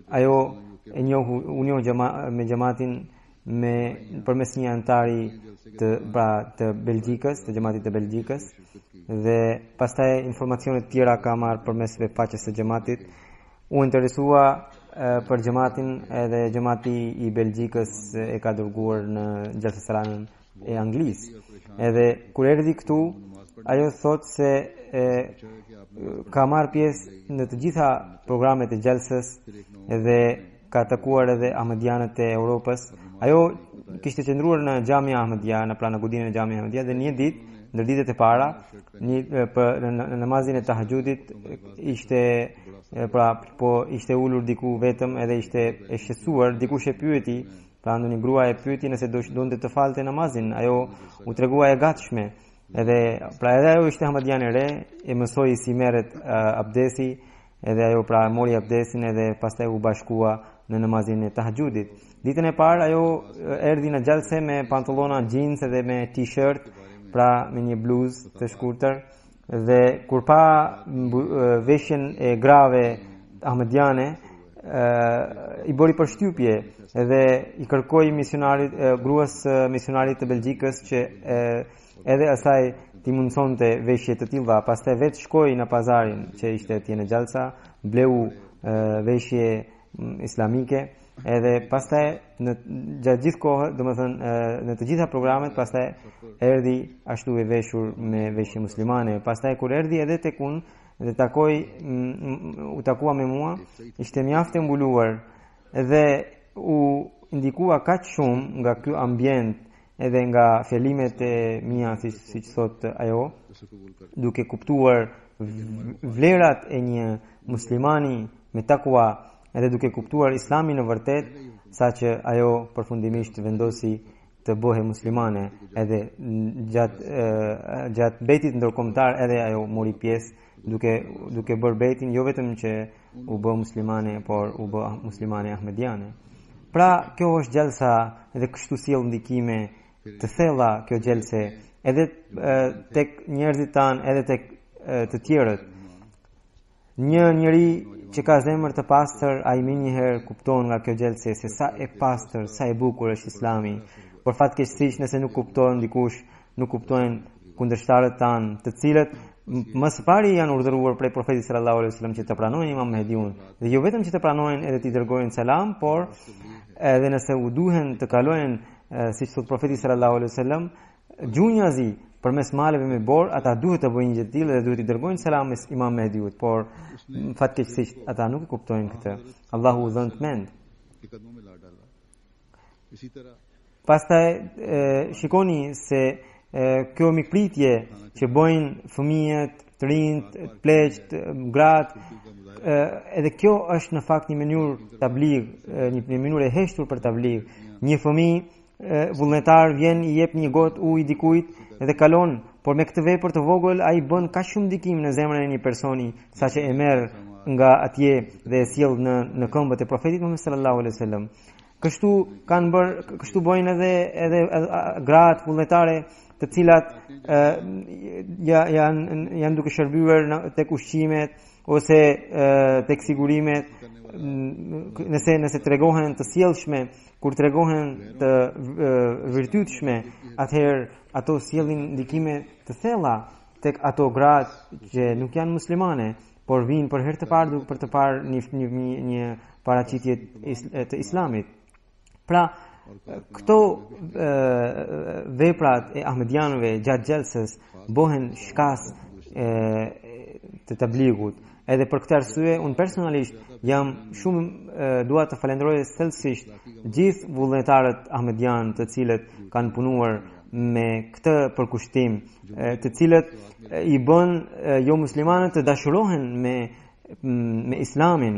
Ajo e njohu me xhamatin përmes një antari të Belgjikës, të xhamatit të Belgjikës, dhe pastaj informacione të tjera ka marrë përmes faqes së xhamatit. U interesua për xhamatin, edhe xhamati i Belgjikës e ka dërguar në Gjalsasaranën e Anglisë. Edhe kur erdhi këtu, ajo thot se ka marrë pjesë në të gjitha programet e gjalsës dhe ka takuar edhe ahmedianët e Europës. Ajo kishte qëndruar në Xhamia Ahmedia, në godinën e Xhamia Ahmedia, dhe një ditë, ndër ditët e para, në namazin e tahajjudit, ishte ulur diku vetëm edhe ishte e shqetësuar. Dikush e pyeti, pra ndonjë grua e pyeti nëse donte të falte namazin. Ajo u tregua e gatshme. Edhe ajo ishte ahmediane e re, e mësoi si merret abdesi, edhe ajo pra mori abdesin edhe pastaj u bashkua në namazin e tahajjudit. Ditën e parë ajo erdhi në xhalse me pantallona jeans edhe me t-shirt, pra me një bluzë të shkurtër, dhe kur pa veshjen e grave ahmediane, i bëri përshtypje edhe i kërkoi gruas misionarit të Belgjikës që edhe asaj ti mundsonte veshje të tilla. Pastaj vetë shkoi në pazarin që ishte atje në Xhalsa, bleu veshje islamike, edhe pastaj gjatë gjithë kohës, domethënë në të gjitha programet, pastaj erdhi ashtu e veshur me veshje muslimane. Pastaj kur erdhi edhe tek unë dhe u takua me mua, ishte mjaft e mbuluar dhe u indikua kaq shumë nga ky ambient edhe nga fjalimet e mia, siç thot ajo, duke kuptuar vlerat e një muslimani me takua, edhe duke kuptuar islamin në vërtet, saqë ajo përfundimisht vendosi të bëhe muslimane. Edhe gjatë betit ndërkombëtar edhe ajo mori pjesë duke bërë betin, jo vetëm që u bë muslimane, por u bë muslimane ahmediane. Pra kjo është gjelsa, edhe kështu sjell ndikime të thella kjo gjelse, edhe tek njerëzit tanë, edhe tek të tjerët. Një njeri që ka zemër të pastër, ai më njëherë kupton nga kjo gjelse se sa e pastër, sa e bukur është Islami. Por fatkeqësisht nëse nuk kupton dikush, nuk kuptojnë kundërshtarët tanë, të cilët më së pari janë urdhëruar prej profetit sallallahu alaihi wasallam që të pranojnë Imam Mehdiun, dhe jo vetëm që të pranojnë edhe t'i dërgojnë selam, por edhe nëse u duhen të kalojnë, siç thot profeti sallallahu alaihi wasallam, gjunjazi përmes maleve me bor, ata duhet të bëjnë gjë të tillë dhe duhet t'i dërgojnë selam Imam Mehdiut, por fatkeqësisht ata nuk e kuptojnë këtë. Allahu u dhënë të mend. Pastaj shikoni se kjo mikpritje që bojnë fëmijët, të rinjt, pleqt, gratë, edhe kjo është në fakt një mënyrë tabligh, një mënyrë e heshtur për tabligh. Një fëmijë vullnetar vjen i jep një gotë ujë dikujt dhe kalon, por me këtë vepër të vogël ai bën kaq shumë ndikim në zemrën e një personi saqë e merr nga atje dhe e sjell në këmbët e profetit Muhammed sallallahu alaihi wasallam. Kështu bojnë edhe gratë vullnetare, të cilat janë duke shërbyer tek ushqimet ose tek sigurimet, nëse tregohen të sjellshme, kur tregohen të virtytshme, atëherë ato sjellin ndikime të thella tek ato gratë që nuk janë muslimane, por vinë për herë të parë për të parë një paraqitje të Islamit. Pra, këto veprat e ahmedianëve gjatë xhelsës bëhen shkas të tabligut. Edhe për këtë arsye, unë personalisht jam shumë dua të falenderoj thellësisht gjithë vullnetarët ahmedian të cilët kanë punuar me këtë përkushtim, të cilët i bën jo muslimanët të dashurohen me Islamin,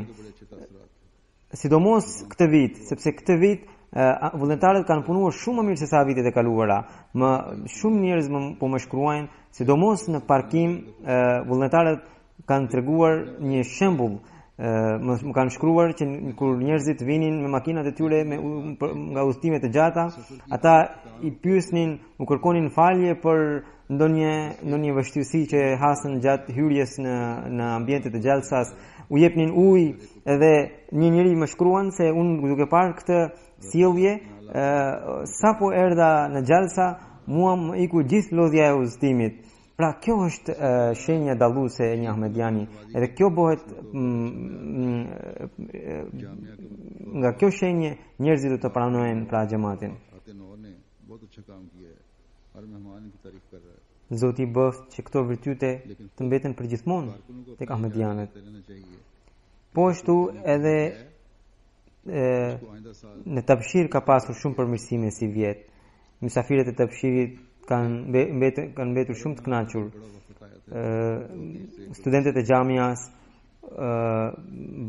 sidomos këtë vit, sepse këtë vit vullnetarët kanë punuar shumë më mirë se sa vitet e kaluara. Shumë njerëz po më shkruajnë, sidomos në parkim, vullnetarët kanë treguar një shembull. Më kanë shkruar që kur njerëzit vinin me makinat e tyre nga udhëtime të gjata, ata i pyesnin, u kërkonin falje për ndonjë vështirësi që hasën gjatë hyrjes në ambientet të xhelsas, u jepnin ujë, edhe një njeri më shkruan se unë duke parë këtë sjellje, sapo erdha në xhelsa, mua më iku gjithë lodhja e udhëtimit. Pra kjo është shenja dalluese e një ahmediani, edhe kjo bëhet nga kjo shenje njerëzit do të pranojnë pra xhamatin. Zoti bëft që këto virtyte të mbeten përgjithmonë tek ahmedianët. Po ashtu edhe në Tabshir ka pasur shumë përmirësime si vjet. Mysafirët e Tabshirit kanë mbetur shumë të kënaqur. Studentët e xhamias,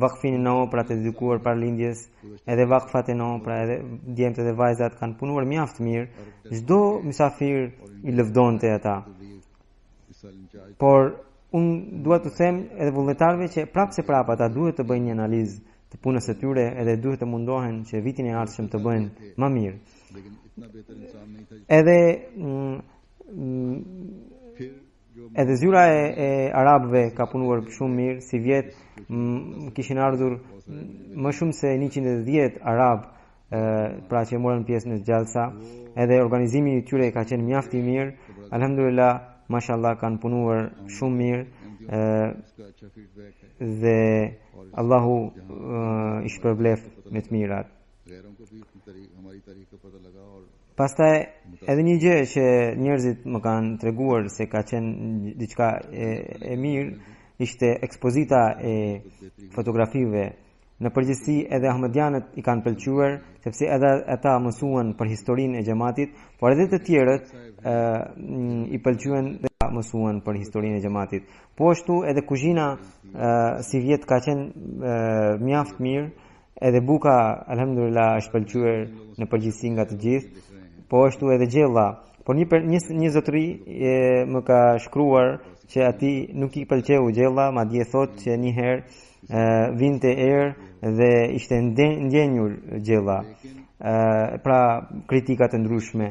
vakfin e no pra të edukuar para lindjes, edhe vakfat e no pra edhe djemtë dhe vajzat kanë punuar mjaft mirë. Çdo mysafir i lëvdonte ata. Por unë dua të them edhe vullnetarëve që prapse prap ata duhet të bëjnë një analizë të punës së tyre edhe duhet të mundohen që vitin e ardhshëm të bëjnë më mirë. Edhe zyra e arabëve ka punuar shumë mirë, si vjet kishin ardhur më shumë se 110 arab pra që morën pjesë në xhalsa, edhe organizimi i tyre ka qenë mjaft i mirë. Alhamdulillah, mashallah kanë punuar shumë mirë dhe Allahu i shpërblef me të mirat. Pastaj edhe një gjë që njerëzit më kanë treguar se ka qenë diçka e mirë ishte ekspozita e fotografive. Në përgjithësi edhe ahmedianët i kanë pëlqyer sepse edhe ata mësuan për historinë e xhamatit, por edhe të tjerët i pëlqyen dhe mësuan për historinë e xhamatit. Po ashtu edhe kuzhina si vjet ka qenë mjaft mirë, edhe buka alhamdulillah është pëlqyer në përgjithësi nga të gjithë. Po ashtu edhe gjella. Por një zotëri më ka shkruar që ati nuk i pëlqeu gjella, madje thotë që një herë vinte erë dhe ishte ndjenjur gjella. Pra kritikat e ndryshme.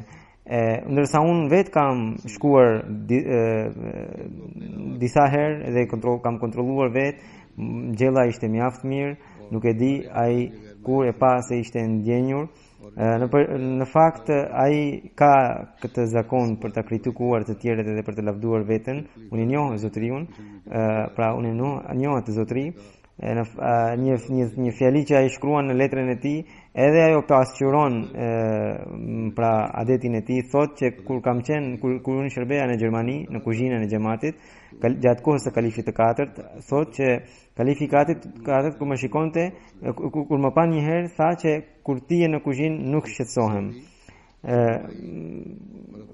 Ndërsa unë vetë kam shkuar disa herë dhe kam kontrolluar vetë, gjella ishte mjaft mirë, nuk e di ai kur e pa se ishte ndjenjur. Në fakt ai ka këtë zakon për ta kritikuar të tjerët edhe për të lavduar veten. Unë e njoh zotëriun, pra unë e njoh atë zotëri. Një fjali që ai shkruan në letrën e tij, edhe ajo pasqyron pra adetin e tij, thotë që kur unë shërbeja në Gjermani, në kuzhinën e xhamatit, gjatë kohës së kalifit të katërt, thotë që kalifi i katërt kur më shikonte, kur më pa një herë, tha që kur ti je në kuzhinë nuk shqetësohem.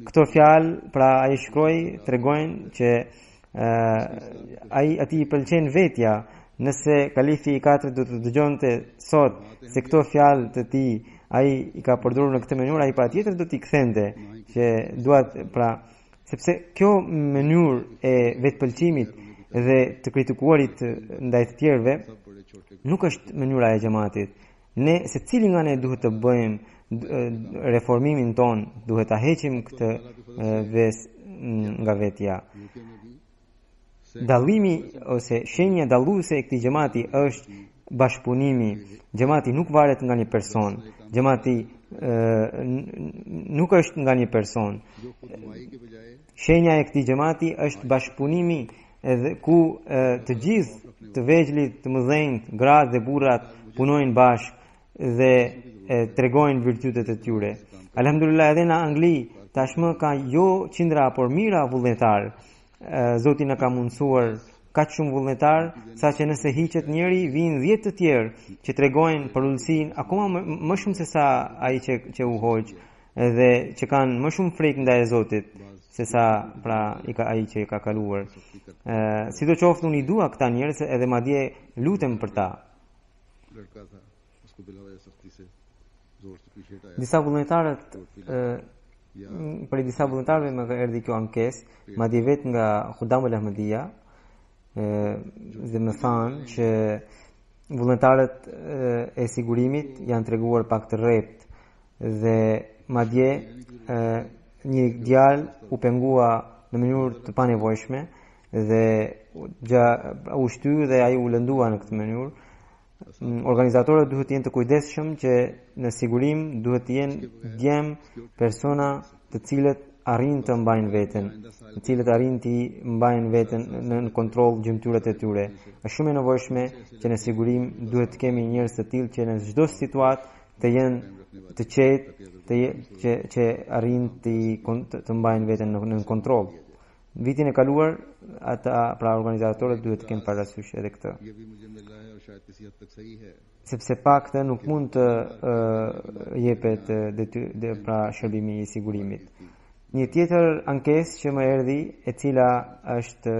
Këto fjalë, pra ai shkroi, tregojnë që ai ati I pëlqen vetja. Nëse kalifi I 4 do të dëgjonte sot se këto fjalë të tij ai I ka përdorur në këtë mënyrë, ai patjetër do t'i kthente që duat, pra sepse kjo mënyrë e vetpëlqimit dhe të kritikuarit ndaj të tjerëve nuk është mënyra e xhamatit. Ne secili nga ne duhet të bëjmë reformimin ton, duhet ta heqim këtë ves nga vetja. Dallimi ose shenja dalluese e këtij xhamati është bashkëpunimi. Xhamati nuk varet nga një person. Xhamati nuk është nga një person. Shenja e këtij xhamati është bashkëpunimi edhe ku të gjithë të vegjëlit, të mëdhenjt, gratë dhe burrat punojnë bashkë dhe tregojnë virtytet e tyre. Alhamdulillah, edhe në Angli tashmë ka jo qindra por mijëra vullnetar. Zoti na ka mundsuar kaq shumë vullnetar, saqë nëse hiqet njëri, vinë 10 të tjerë që tregojnë për ulësinë akoma më shumë se sa ai që u hoq, dhe që kanë më shumë frikë ndaj Zotit se sa pra ai që ka kaluar. Sidoqoftë unë I dua këta njerëz edhe madje lutem për ta. Disa vullnetarët për disa vullnetarëve më erdhi kjo ankesë, madje vetë nga Khudamul Ahmadiyya, dhe më thanë që vullnetarët e sigurimit janë treguar pak të rrept, dhe madje një djalë u pengua në mënyrë të panevojshme dhe u shty dhe ai u lëndua në këtë mënyrë. Organizatorët duhet të jenë të kujdesshëm që në sigurim duhet të jenë djem persona të cilët arrin të mbajnë veten, të cilët arrin të mbajnë veten në kontroll gjymtyrët e tyre. Është shumë e nevojshme që në sigurim duhet të kemi njerëz të tillë që në çdo situatë të jenë të qetë, që arrin të mbajnë veten në kontroll. Vitin e kaluar ata, pra organizatorët duhet të kenë parasysh edhe këtë. Sepse pak të nuk mund të jepet pra shërbimi I sigurimit. Një tjetër ankesë që më erdhi, e cila është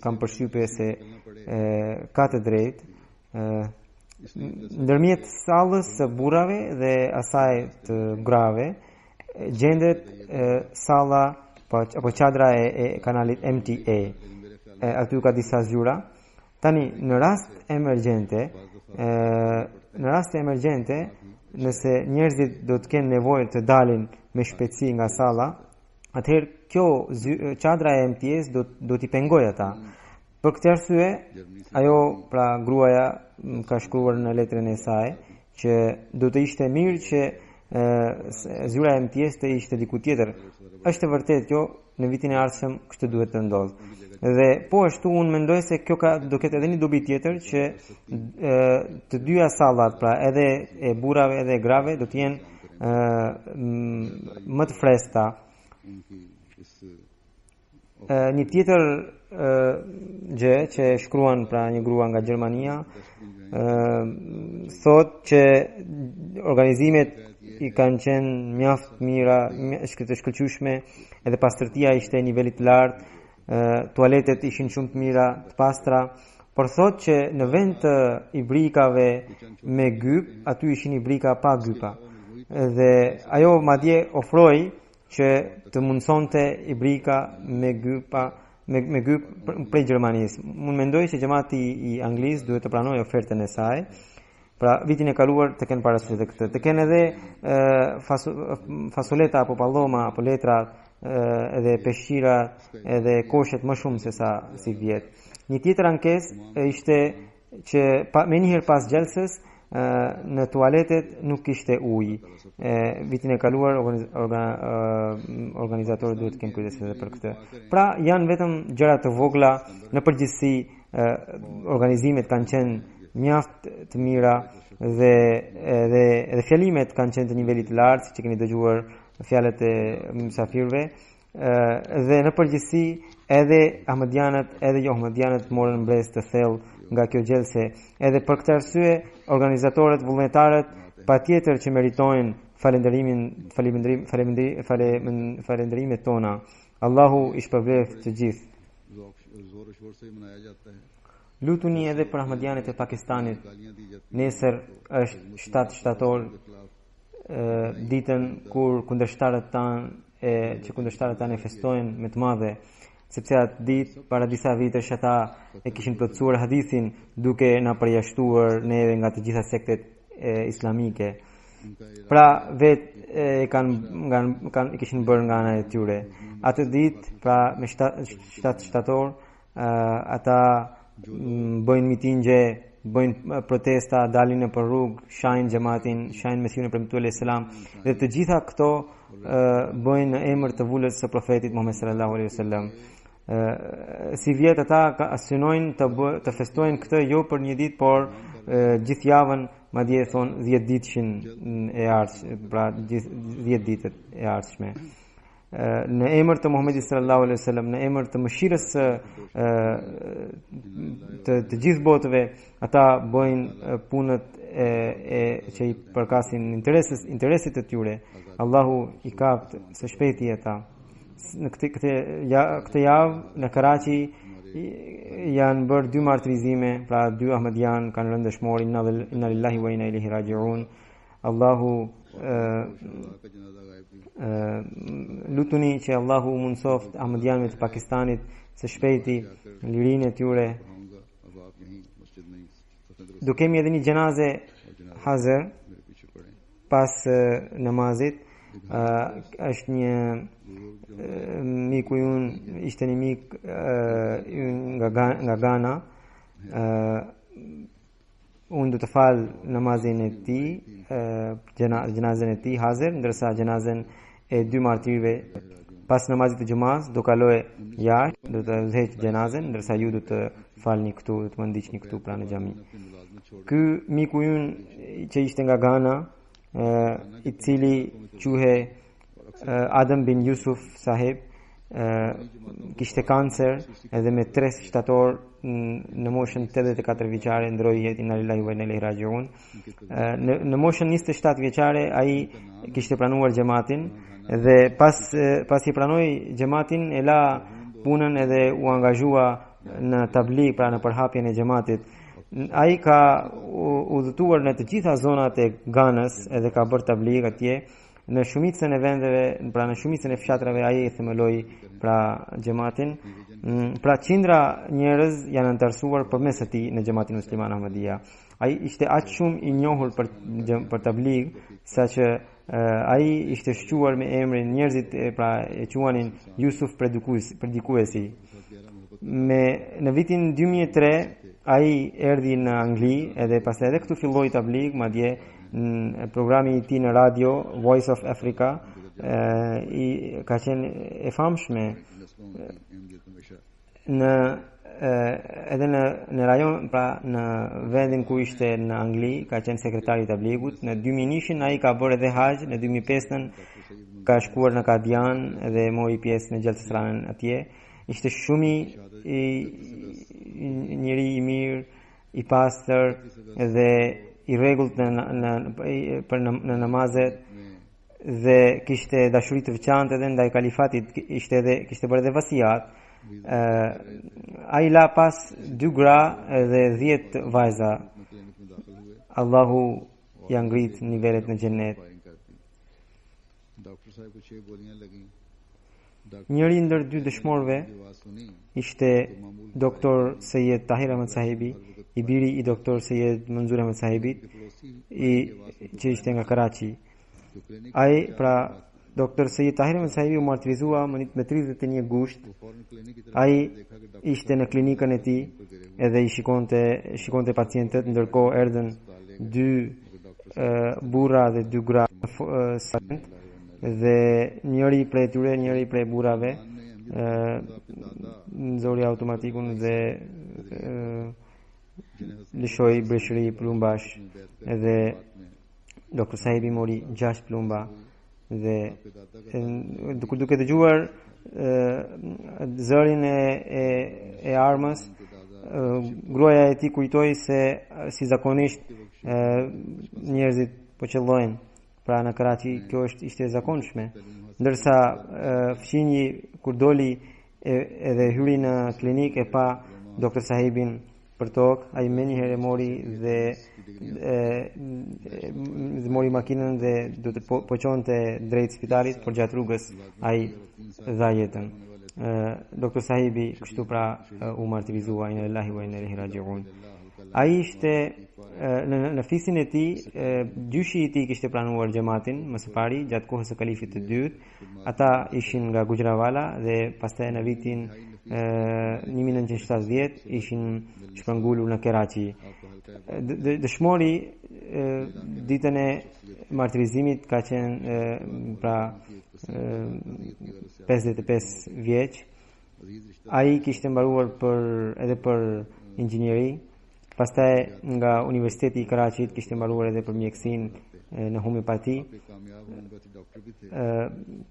kam përshtypje se ka të drejtë, ndërmjet sallës së burrave dhe asaj të grave gjendet salla apo çadra e kanalit MTA. Aty ka disa zyra. Tani në rast emergjente, nëse njerëzit do të kenë nevojë të dalin me shpejtësi nga salla, atëherë kjo çadra e MTS do t'i pengojë ata. Për këtë arsye, ajo pra gruaja ka shkruar në letrën e saj që do të ishte mirë që zyra e MTS të ishte diku tjetër. Është e vërtetë kjo, në vitin e ardhshëm kështu duhet të ndodhë. Dhe po ashtu unë mendoj se kjo do ketë edhe një dobi tjetër që të dyja sallat, pra edhe e burrave edhe e grave, do të jenë më të freskëta. Një tjetër gjë që shkruan pra një grua nga Gjermania, thot që organizimet I kanë qenë mjaft mira, të shkëlqyeshme, edhe pastërtia ishte nivelit të lartë, tualetet ishin shumë të mira, të pastra, por thot që në vend të ibrikave me gyp, aty ishin ibrika pa gypa. Dhe ajo madje ofroi që të mundsonte ibrika me gyp prej Gjermanisë. Unë mendoj që xhamati I Anglisë duhet të pranojë ofertën e saj. Pra vitin e kaluar të kenë parasysh edhe këtë. Të kenë edhe fasoleta apo palloma apo letra, edhe peshqira, edhe koshet më shumë se sa si vjet. Një tjetër ankesë ishte që menjëherë pas xhelsës në tualetet nuk kishte ujë. Vitin e kaluar organizatorët duhet të kenë kujdes edhe për këtë. Pra janë vetëm gjëra të vogla, në përgjithësi organizimet kanë qenë mjaft të mira dhe fjalimet kanë qenë të nivelit të lartë, siç keni dëgjuar fjalët e mysafirëve, dhe në përgjithësi edhe ahmedianët edhe jo ahmedianët morën mbres të thellë nga kjo gjelse. Edhe për këtë arsye organizatorët, vullnetarët patjetër që meritojnë falenderimet tona. Allahu i shpërbleft të gjithë. Lutuni edhe për Ahmadianët e Pakistanit. Nesër është 7 shtator, ditën kur kundërshtarët tanë e festojnë me të madhe, sepse atë ditë para disa vitësh ata e kishin plotësuar hadithin duke na përjashtuar neve nga të gjitha sektet islamike. Pra vetë i kishin bërë nga ana e tyre. Atë ditë, pra me 7 shtator, ata bëjnë mitingje, bëjnë protesta, dalin në për rrugë, shajnë xhamatin, shajnë Mesiun e premtuar alayhis salam, dhe të gjitha këto bëjnë në emër të vullës së profetit Muhammed sallallahu alaihi wasallam. Si vjet ata synojnë të festojnë këtë jo për një ditë, por gjithë javën, madje thon 10 ditëshin e ardhshme, pra 10 ditët e ardhshme. Në emër të Muhamedit sallallahu alaihi wasallam, në emër të mëshirës të gjithë botëve, ata bëjnë punët që i përkasin interesit të tyre. Allahu i kapt së shpejti ata. Në këtë javë në Karachi janë bërë 2 martirizime, pra 2 Ahmadian kanë rënë dëshmor, inna lillahi wa inna ilaihi raji'un. Allahu lutuni që Allahu mundsoft Ahmadianëve të Pakistanit së shpejti lirinë e tyre. Do kemi edhe një xhenaze hazër pas namazit. Është një miku ynë, ishte një mik nga Ghana. Unë do të fal namazin e tij, xhenazën e tij hazër, ndërsa xhenazën e 2 martirëve pas namazit të xumës do kaloj jashtë, do të udhëheq xhenazën, ndërsa ju do të falni këtu, do të më ndiqni këtu pranë xhami. Ky miku ynë që ishte nga Ghana, i cili quhe Adam bin Yusuf sahib, kishte kancer edhe me 3 shtator në moshën 84 vjeçare ndroi jetën. Inna lillahi wa inna ilaihi raji'un. Në moshën 27 vjeçare ai kishte planuar xhamatin dhe pas i pranoi xhamatin e la punën edhe u angazhua në tabligh, pra në përhapjen e xhamatit. Ai ka udhëtuar në të gjitha zonat e Ganës edhe ka bërë tabligh atje. Në shumicën e vendeve, pra në shumicën e fshatrave ai e themeloi pra xhamatin. Pra qindra njerëz janë antarësuar përmes atij në xhamatin musliman Ahmadiyya. Ai ishte aq shumë i njohur për tabligh saqë ai ishte shquar me emrin, njerëzit pra e quanin Yusuf predikuesi. Në vitin 2003 ai erdhi në Angli edhe pastaj edhe këtu filloi tabligh, madje në programi i tij në radio Voice of Africa ka qenë e famshme edhe në rajon, pra në vendin ku ishte në Angli, ka qenë sekretari i tabligut. Në 2001 ai ka bërë edhe haxh, në 2005 ka shkuar në Kadian edhe mori pjesë në Gjeltësranën atje. Ishte shumë njëri i mirë, i pastër dhe i rregullt në namazet, dhe kishte dashuri të veçantë edhe ndaj kalifatit, kishte bërë edhe vasiat. Ai la pas 2 gra dhe 10 vajza. Allahu ja ngrit nivelet në xhennet. Njëri ndër 2 dëshmorëve ishte doktor Seyed Tahir Ahmed Sahibi, i biri i doktor Seyed Manzur Ahmed Sahibit, që ishte nga Karachi. Ai, pra doktor Seyed Tahir Ahmed Sahibi u martirizua me 31 gusht. Ai ishte në klinikën e tij edhe i shikonte pacientët, ndërkohë erdhën 2 burra dhe 2 gra dhe njëri prej tyre, njëri prej burrave nxori automatikun dhe lëshoi breshëri plumbash, edhe doktor Sahibi mori 6 plumba dhe duke dëgjuar zërin e armës, gruaja e tij kujtoi se si zakonisht njerëzit po qëllojnë. Pra në Karachi kjo ishte e zakonshme. Ndërsa fqinji kur doli edhe hyri në klinik e pa doktor sahibin për tokë, ai menjëherë e mori dhe mori makinën dhe do të poqonte drejt spitalit, por gjatë rrugës ai dha jetën. Doktor sahibi kështu pra u martirizua, inna lillahi wa inna ilaihi raji'un. Ai ishte në fisin e tij, gjyshi i tij kishte pranuar xhamatin më së pari gjatë kohës së kalifit të dytë. Ata ishin nga Gujranwala dhe pastaj në vitin 1970 ishin shpërngulur në Karachi. Dëshmori ditën e martirizimit ka qenë pra 55 vjeç. Ai kishte mbaruar edhe për inxhinieri. Pastaj nga Universiteti i Karachit kishte mbaruar edhe për mjekësinë në homeopati.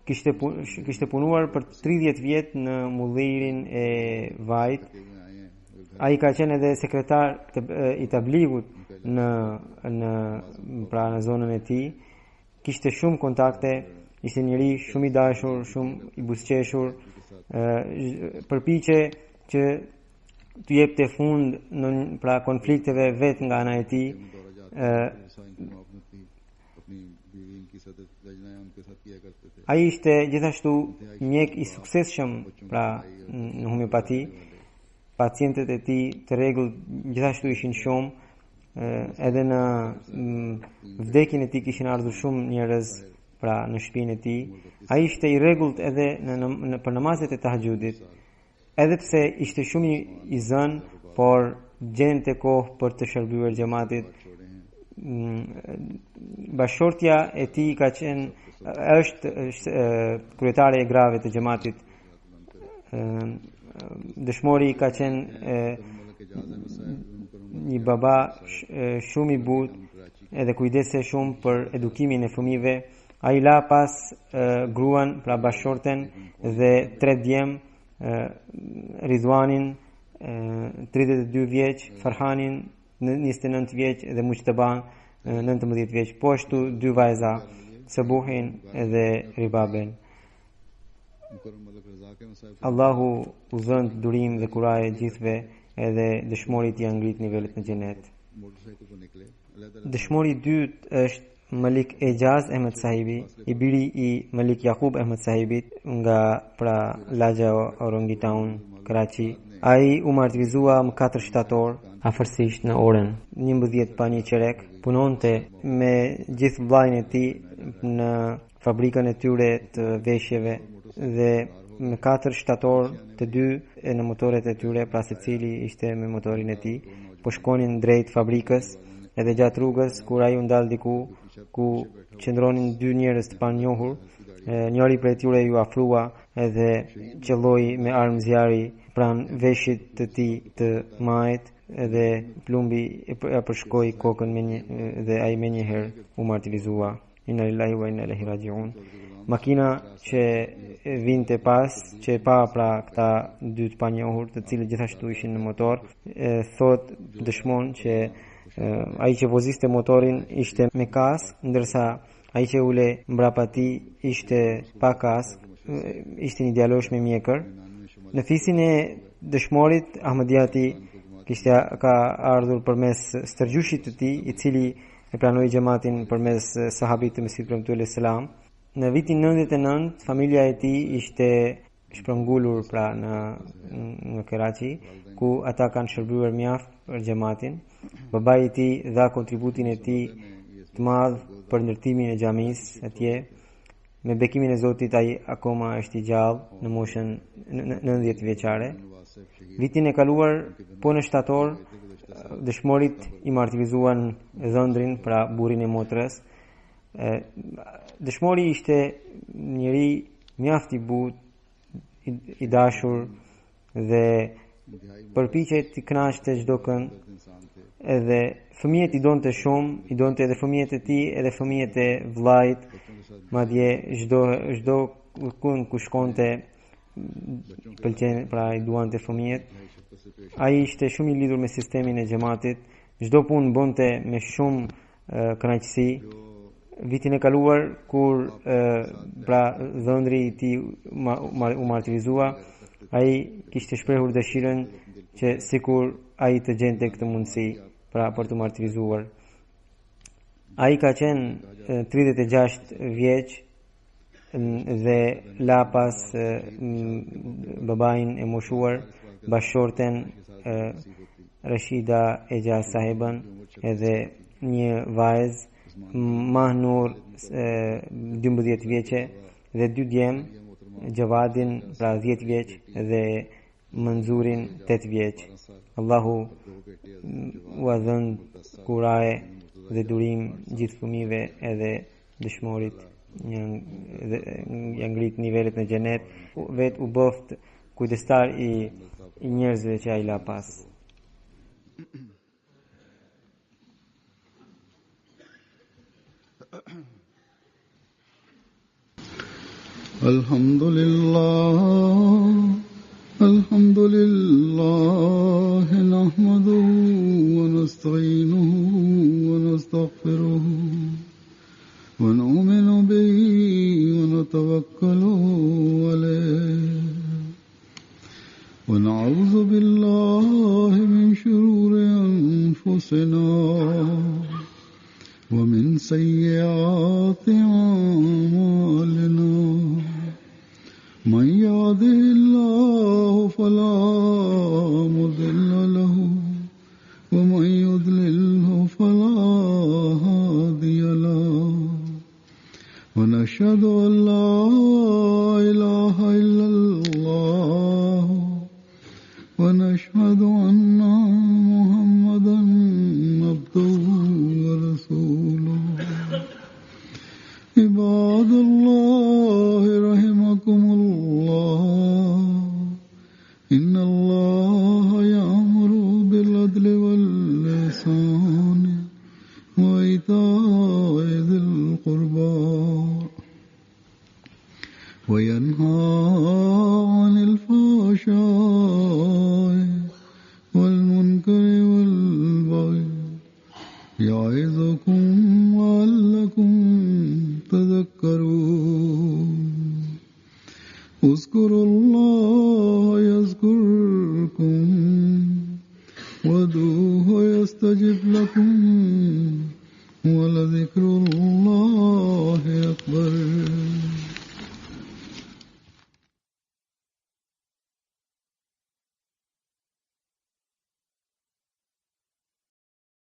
Kishte punuar për 30 vjet në mullirin e vajit. Ai ka qenë edhe sekretar i tabligut në zonën e tij. Kishte shumë kontakte, ishte njëri shumë i dashur, shumë i buzëqeshur. Përpiqej që të jepte fund në pra konflikteve vetë nga ana e tij. Ai ishte gjithashtu mjek i suksesshëm pra në homeopati. Pacientët e tij të rregullt gjithashtu ishin shumë. Edhe në vdekjen e tij kishin ardhur shumë njerëz pra në shtëpinë e tij. Ai ishte i rregullt edhe për namazet e tahajjudit. Edhe pse ishte shumë i zënë, por gjente kohë për të shërbyer xhamatit. Bashortja e tij ka qenë është kryetare e grave të xhamatit. Dëshmori ka qenë një baba shumë i butë edhe kujdese shumë për edukimin e fëmijëve. Ai la pas gruan, pra bashorten dhe 3 djem, Ridwanin 32 vjeç, Farhanin 29 vjeç dhe Mujtaban 19 vjeç. Po ashtu 2 vajza, Sabuhin dhe Ribaben. Allahu u zënë durim dhe kuraje gjithve edhe dëshmorit i ngrit nivelet në xhenet. Dëshmori i dytë është Malik Ejaz Ahmed Sahibi, i biri i Malik Yaqub Ahmed Sahibit nga pra lagja Orangi Town, Karachi. Ai u martirizua më 4 shtator, afërsisht në orën 11 pa një qerek. Punonte me gjithë vllajën e tij në fabrikën e tyre të veshjeve dhe me 4 shtator të 2 në motoret e tyre, pra secili ishte me motorin e tij, po shkonin drejt fabrikës. Edhe gjatë rrugës kur ai u ndal diku ku qëndronin 2 njerëz të panjohur, njëri prej tyre ju afrua edhe qelloi me armë zjarri pranë veshit të tij të majt edhe plumbi e përshkoi kokën dhe ai menjëherë u martirizua. Inna lillahi wa inna ilaihi raji'un. Makina që vinte pas, që pa pra këta 2 të panjohur, të cilët gjithashtu ishin në motor, thot dëshmon që ai që voziste motorin ishte me kask, ndërsa ai që ule mbrapa tij ishte pa kask, ishte një djalosh me mjekër. Në fisin e dëshmorit, Ahmadiati ka ardhur përmes stërgjyshit të tij, i cili e pranoi xhamatin përmes sahabit të Mesihut premtues selam. Në vitin 99, familja e tij ishte shpërngulur pra në Karachi, ku ata kanë shërbyer mjaft për xhamatin. Babai i tij dha kontributin e tij të madh për ndërtimin e xhamisë atje. Me bekimin e Zotit ai akoma është i gjallë në moshën 90 vjeçare. Vitin e kaluar, po në shtator, dëshmorit i martirizuan dhëndrin, pra burrin e motrës. Dëshmori ishte njëri mjaft i butë, i dashur dhe përpiqej të kënaqte çdo kënd. Edhe fëmijët i donte shumë, i donte edhe fëmijët e tij, edhe fëmijët e vllajt, madje çdo kund ku shkonte pëlqen, pra i duante fëmijët. Ai ishte shumë i lidhur me sistemin e xhamatit, çdo punë bonte me shumë kënaqësi vitin e kaluar kur pra dhëndri i tij u martirizua, ai kishte shprehur dëshirën që sikur ai të gjente këtë mundësi pra për të martirizuar. Ai ka qenë 36 vjeç dhe la pas babain e moshuar, bashorten Rashida Eja Sahibën edhe një vajzë Mahnur 12 vjeçe dhe 2 djem, Javadin pra 10 vjeç dhe Manzurin 8 vjeç. Allahu u dhënë kuraje dhe durim gjithë fëmijëve edhe dëshmorit, janë ngrit nivelet në xhenet, vet u bëft kujdestar i njerëzve që ai la pas. Alhamdulillah nahmaduhu wa nasta'inuhu wa nastaghfiruhu wa nu'minu bihi wa natawakkalu alayhi wa na'udhu billahi min shururi anfusina wa min sayyiati a'malina. من يهده الله فلا مضل له ومن يضلله فلا هادي له ونشهد أن لا إله إلا الله ونشهد أن محمدا عبده ورسوله. عباد الله رحمكم الله إن الله يأمر بالعدل والإحسان وإيتاء ذي القربى وينهى عن الفحشاء والمنكر والبغي يعظكم لعلكم تذكرون. اذكروا الله يذكركم وادعوه يستجب لكم ولذكر الله أكبر.